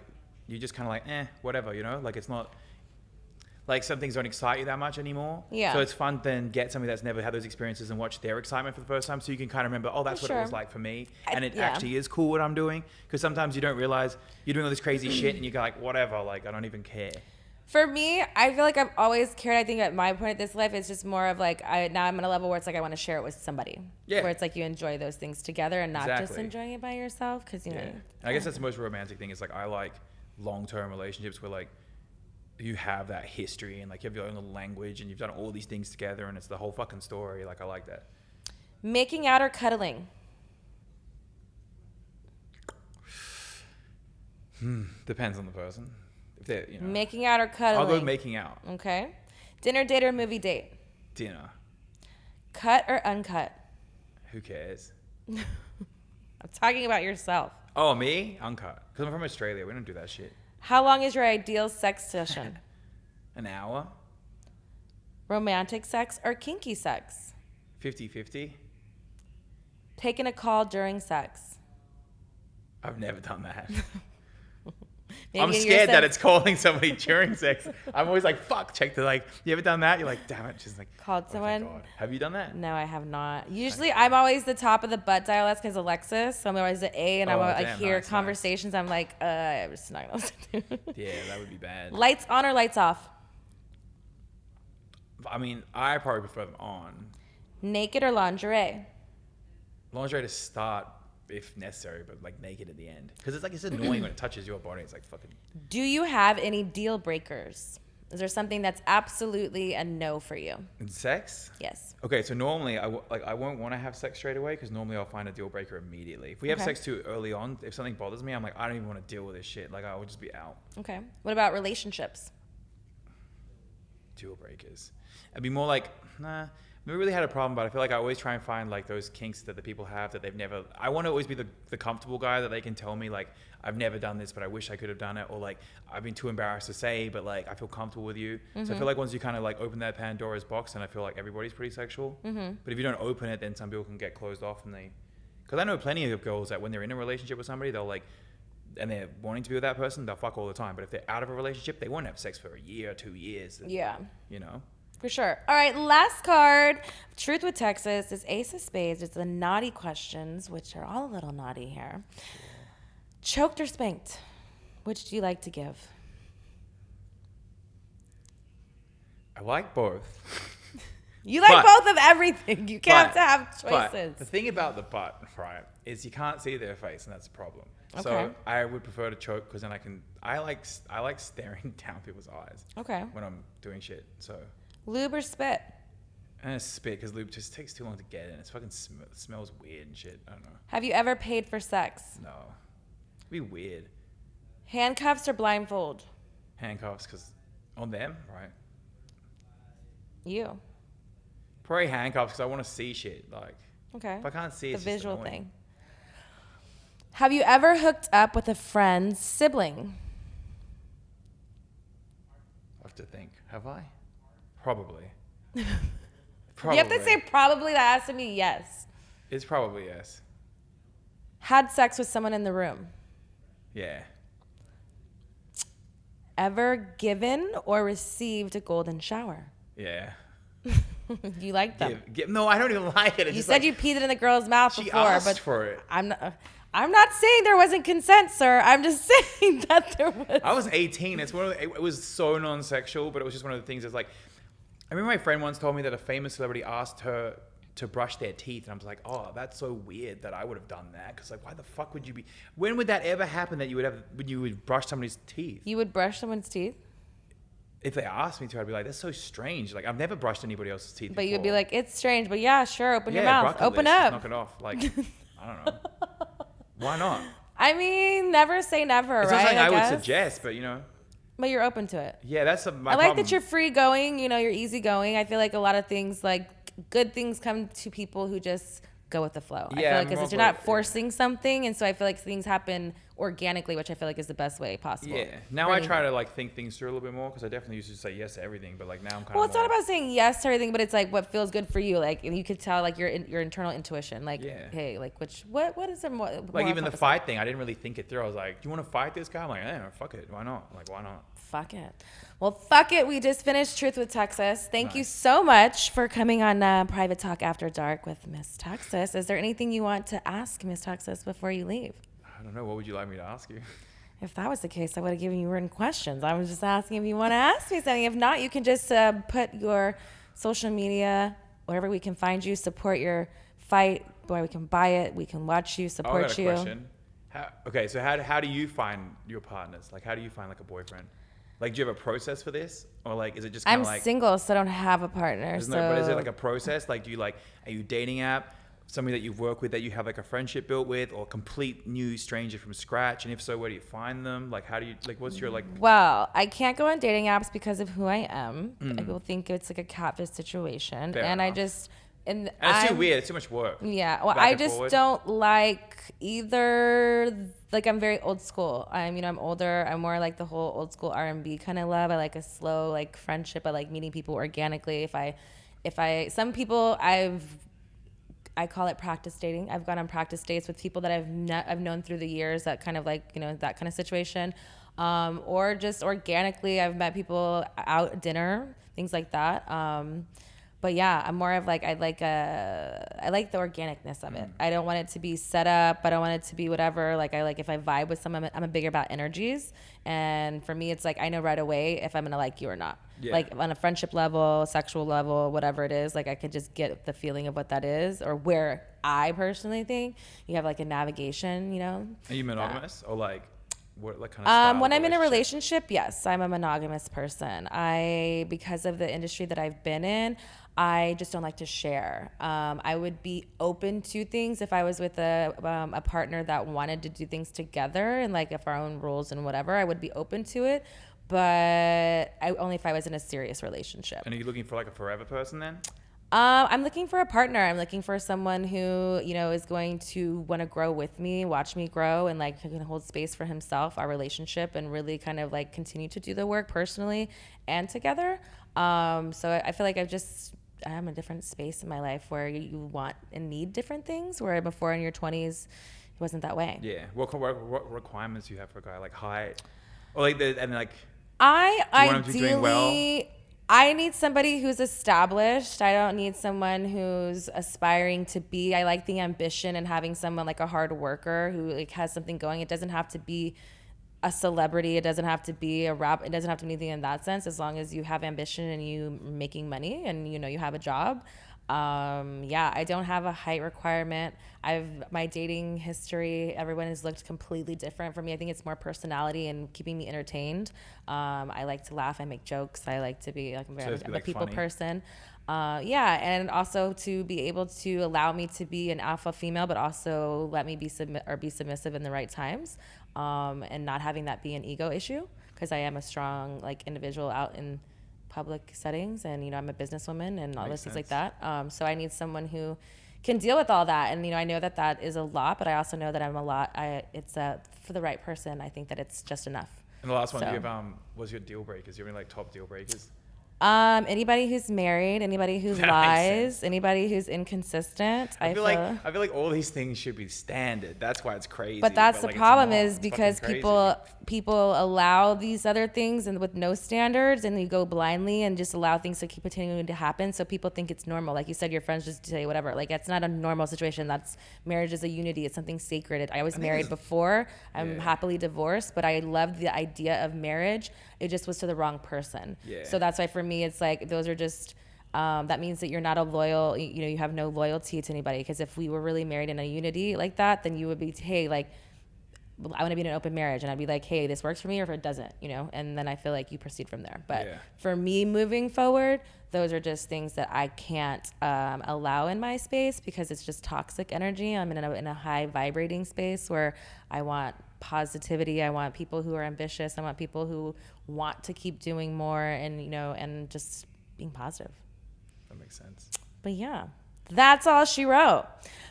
you just kind of like, whatever, you know? Like it's not, like some things don't excite you that much anymore. Yeah. So it's fun then get somebody that's never had those experiences and watch their excitement for the first time so you can kind of remember, oh, that's what it was like for me. And it yeah. actually is cool what I'm doing. Because sometimes you don't realize you're doing all this crazy shit and you're like, whatever, like I don't even care. For me, I feel like I've always cared. I think at my point at this life, it's just more of like, now I'm at a level where it's like I want to share it with somebody. Yeah. Where it's like you enjoy those things together and not just Exactly. enjoying it by yourself. Because, you know. And I guess that's the most romantic thing is like I like long-term relationships where like you have that history and like you have your own little language and you've done all these things together and it's the whole fucking story. Like I like that. Making out or cuddling? Depends on the person. If they're, you know, Making out or cuddling? I'll go making out. Okay. Dinner date or movie date? Dinner. Cut or uncut? Who cares? I'm talking about yourself. Oh, me? Uncut. Because I'm from Australia. We don't do that shit. How long is your ideal sex session? An hour? Romantic sex or kinky sex? 50-50? Taking a call during sex? I've never done that. Maybe I'm in your scared that sex- it's calling somebody during sex. I'm always like, fuck, check the like, you ever done that? You're like, damn it. Just like, Called oh, thank someone? God. Have you done that? No, I have not. Usually, I'm always the top of the butt dial. That's because Alexis. So I'm always the A, and Oh, I damn, hear nice. conversations. I'm like, I'm just not gonna listen to. Yeah, that would be bad. Lights on or lights off? I mean, I probably prefer them on. Naked or lingerie? Lingerie to start if necessary, but like naked at the end. Because it's annoying when it touches your body. It's like fucking. Do you have any deal breakers? Is there something that's absolutely a no for you? In sex? Yes. Okay, so normally I won't want to have sex straight away because normally I'll find a deal breaker immediately. If we have sex too early on, if something bothers me, I'm like, I don't even want to deal with this shit. Like I would just be out. Okay. What about relationships? Deal breakers. I'd be more like, nah. I never really had a problem, but I feel like I always try and find like those kinks that the people have that they've never. I want to always be the comfortable guy that they can tell me like I've never done this, but I wish I could have done it, or like I've been too embarrassed to say, but like I feel comfortable with you. So I feel like once you kind of like open that Pandora's box, and I feel like everybody's pretty sexual. But if you don't open it, then some people can get closed off, and because I know plenty of girls that when they're in a relationship with somebody, they'll like. And they're wanting to be with that person, they'll fuck all the time. But if they're out of a relationship, they won't have sex for a year or 2 years. Yeah. You know? For sure. All right, last card. Truth with Texas is Ace of Spades. It's the naughty questions, which are all a little naughty here. Choked or spanked? Which do you like to give? I like both. You like both of everything. You can't have choices. But the thing about the butt, right, is you can't see their face, and that's a problem. Okay. So I would prefer to choke because then I like staring down people's eyes. Okay. When I'm doing shit. So. Lube or spit? And spit because lube just takes too long to get in. It's fucking smells weird and shit. I don't know. Have you ever paid for sex? No. It'd be weird. Handcuffs or blindfold? Handcuffs because on them, right? You. Probably handcuffs because I want to see shit. Like. Okay. If I can't see, the it's visual just thing. Have you ever hooked up with a friend's sibling? I have to think. Have I? Probably. You have to say probably. That has to be yes. It's probably yes. Had sex with someone in the room? Yeah. Ever given or received a golden shower? Yeah. You like them? No, I don't even like it. It's you just said like, you peed it in the girl's mouth she before, asked but for it. I'm not saying there wasn't consent, sir. I'm just saying that there was. I was 18. It was so non-sexual, but it was just one of the things that's like, I remember my friend once told me that a famous celebrity asked her to brush their teeth. And I was like, oh, that's so weird that I would have done that. Because like, why the fuck would you be, when would that ever happen that when you would brush somebody's teeth? You would brush someone's teeth? If they asked me to, I'd be like, that's so strange. Like, I've never brushed anybody else's teeth But before. you'd be like, it's strange, but yeah, sure, open your mouth. Open list, up. knock it off. Like, I don't know. Why not? I mean, never say never, It's right? not something I would guess? suggest, but you know. But you're open to it. Yeah, that's my I like problem. that you're free going, you're easygoing. I feel like a lot of things, like good things come to people who just go with the flow. I feel like because you're not forcing something, and so I feel like things happen organically, which I feel like is the best way possible. Yeah. Now I try to like think things through a little bit more because I definitely used to say yes to everything, but like now I'm kind of. Well, it's not about saying yes to everything, but it's like what feels good for you. Like, and you could tell like your internal intuition. Like, hey, like what is more like even the fight thing, I didn't really think it through. I was like, do you want to fight this guy? I'm like, fuck it, why not? Like, why not? Fuck it. Well, fuck it. We just finished Truth with Texas. Thank you so much for coming on Private Talk After Dark with Miss Texas. Is there anything you want to ask Miss Texas before you leave? I don't know. What would you like me to ask you? If that was the case, I would have given you written questions. I was just asking if you want to ask me something. If not, you can just put your social media, wherever we can find you, support your fight, where we can buy it, we can watch you, support I got a you. question. So how do you find your partners? Like, how do you find like a boyfriend? Like, do you have a process for this? Or like, is it just kind of like... I'm single, so I don't have a partner. But is it like a process? Like, are you dating app? Somebody that you've worked with that you have like a friendship built with, or a complete new stranger from scratch? And if so, where do you find them? Like, how do you, like, what's your like... Well, I can't go on dating apps because of who I am. People think it's like a catfish situation. Fair and enough. I just... And it's too weird. It's too much work. Yeah. Well, Back I and just forward. don't like either. Like, I'm very old school. I'm older. I'm more like the whole old school R&B kind of love. I like a slow like friendship. I like meeting people organically. Some people I call it practice dating. I've gone on practice dates with people that I've known through the years, that kind of like, that kind of situation. Or just organically, I've met people out at dinner, things like that. But yeah, I'm more of like, I like the organicness of it. I don't want it to be set up. I don't want it to be whatever. Like, if I vibe with someone, I'm a bigger about energies. And for me, it's like, I know right away if I'm going to like you or not. Yeah. Like on a friendship level, sexual level, whatever it is, like I could just get the feeling of what that is or where I personally think you have like a navigation, you know. Are you monogamous or like what kind of style When I'm in a relationship? relationship, yes, I'm a monogamous person. Because of the industry that I've been in, I just don't like to share. I would be open to things if I was with a partner that wanted to do things together and like if our own rules and whatever, I would be open to it. But only if I was in a serious relationship. And are you looking for like a forever person then? I'm looking for a partner. I'm looking for someone who, you know, is going to want to grow with me, watch me grow, and like can hold space for himself, our relationship, and really kind of like continue to do the work personally and together. So I feel like I'm in a different space in my life where you want and need different things. Where before in your 20s, it wasn't that way. Yeah. What requirements do you have for a guy? Like height, or like I do you want him to be doing well? ideally, I need somebody who's established. I don't need someone who's aspiring to be. I like the ambition and having someone like a hard worker who like has something going. It doesn't have to be a celebrity. It doesn't have to be a rap. It doesn't have to be anything in that sense. As long as you have ambition and you making money and you know you have a job. Yeah, I don't have a height requirement. My dating history, everyone has looked completely different for me. I think it's more personality and keeping me entertained. I like to laugh. I make jokes. I like to be like, I'm a people funny person. Yeah, and also to be able to allow me to be an alpha female, but also let me be submissive in the right times, and not having that be an ego issue because I am a strong like individual out in public settings, and you know I'm a businesswoman and all those things like that. So I need someone who can deal with all that, and you know I know that is a lot, but I also know that I'm a lot. It's for the right person. I think that it's just enough. And the last one, do you have what's your deal breakers? Do you have any like top deal breakers? Anybody who's married, anybody who lies, anybody who's inconsistent. I feel like all these things should be standard. That's why it's crazy. But that's the like, problem it's not. is It's because fucking crazy. people allow these other things and with no standards, and you go blindly and just allow things to keep continuing to happen. So people think it's normal. Like you said, your friends just say whatever. Like it's not a normal situation. Marriage is a unity. It's something sacred. I was married before. I'm happily divorced, but I loved the idea of marriage. It just was to the wrong person. Yeah. So that's why for me, it's like those are just. That means that you're not a loyal, you know, you have no loyalty to anybody. Because if we were really married in a unity like that, then you would be, hey, like, I want to be in an open marriage. And I'd be like, hey, this works for me, or if it doesn't, you know? And then I feel like you proceed from there. But for me moving forward, those are just things that I can't allow in my space because it's just toxic energy. I'm in a high vibrating space where I want positivity. I want people who are ambitious. I want people who want to keep doing more and, you know, and just being positive. That makes sense. But yeah, that's all she wrote.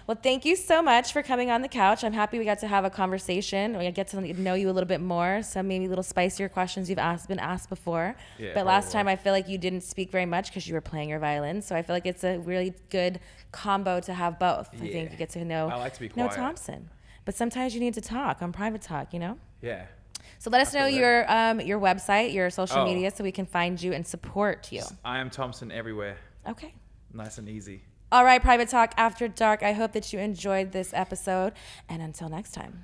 Well, thank you so much for coming on the couch. I'm happy we got to have a conversation. We get to know you a little bit more. Some maybe little spicier questions you've been asked before. Yeah, but last time I feel like you didn't speak very much because you were playing your violin. So I feel like it's a really good combo to have both. I think you get to know, I like to be quiet. Thmpsn. But sometimes you need to talk on private talk, you know? Yeah. So let us know your website, your social media, so we can find you and support you. I am Thmpsn everywhere. Okay. Nice and easy. All right, Private Talk After Dark. I hope that you enjoyed this episode. And until next time.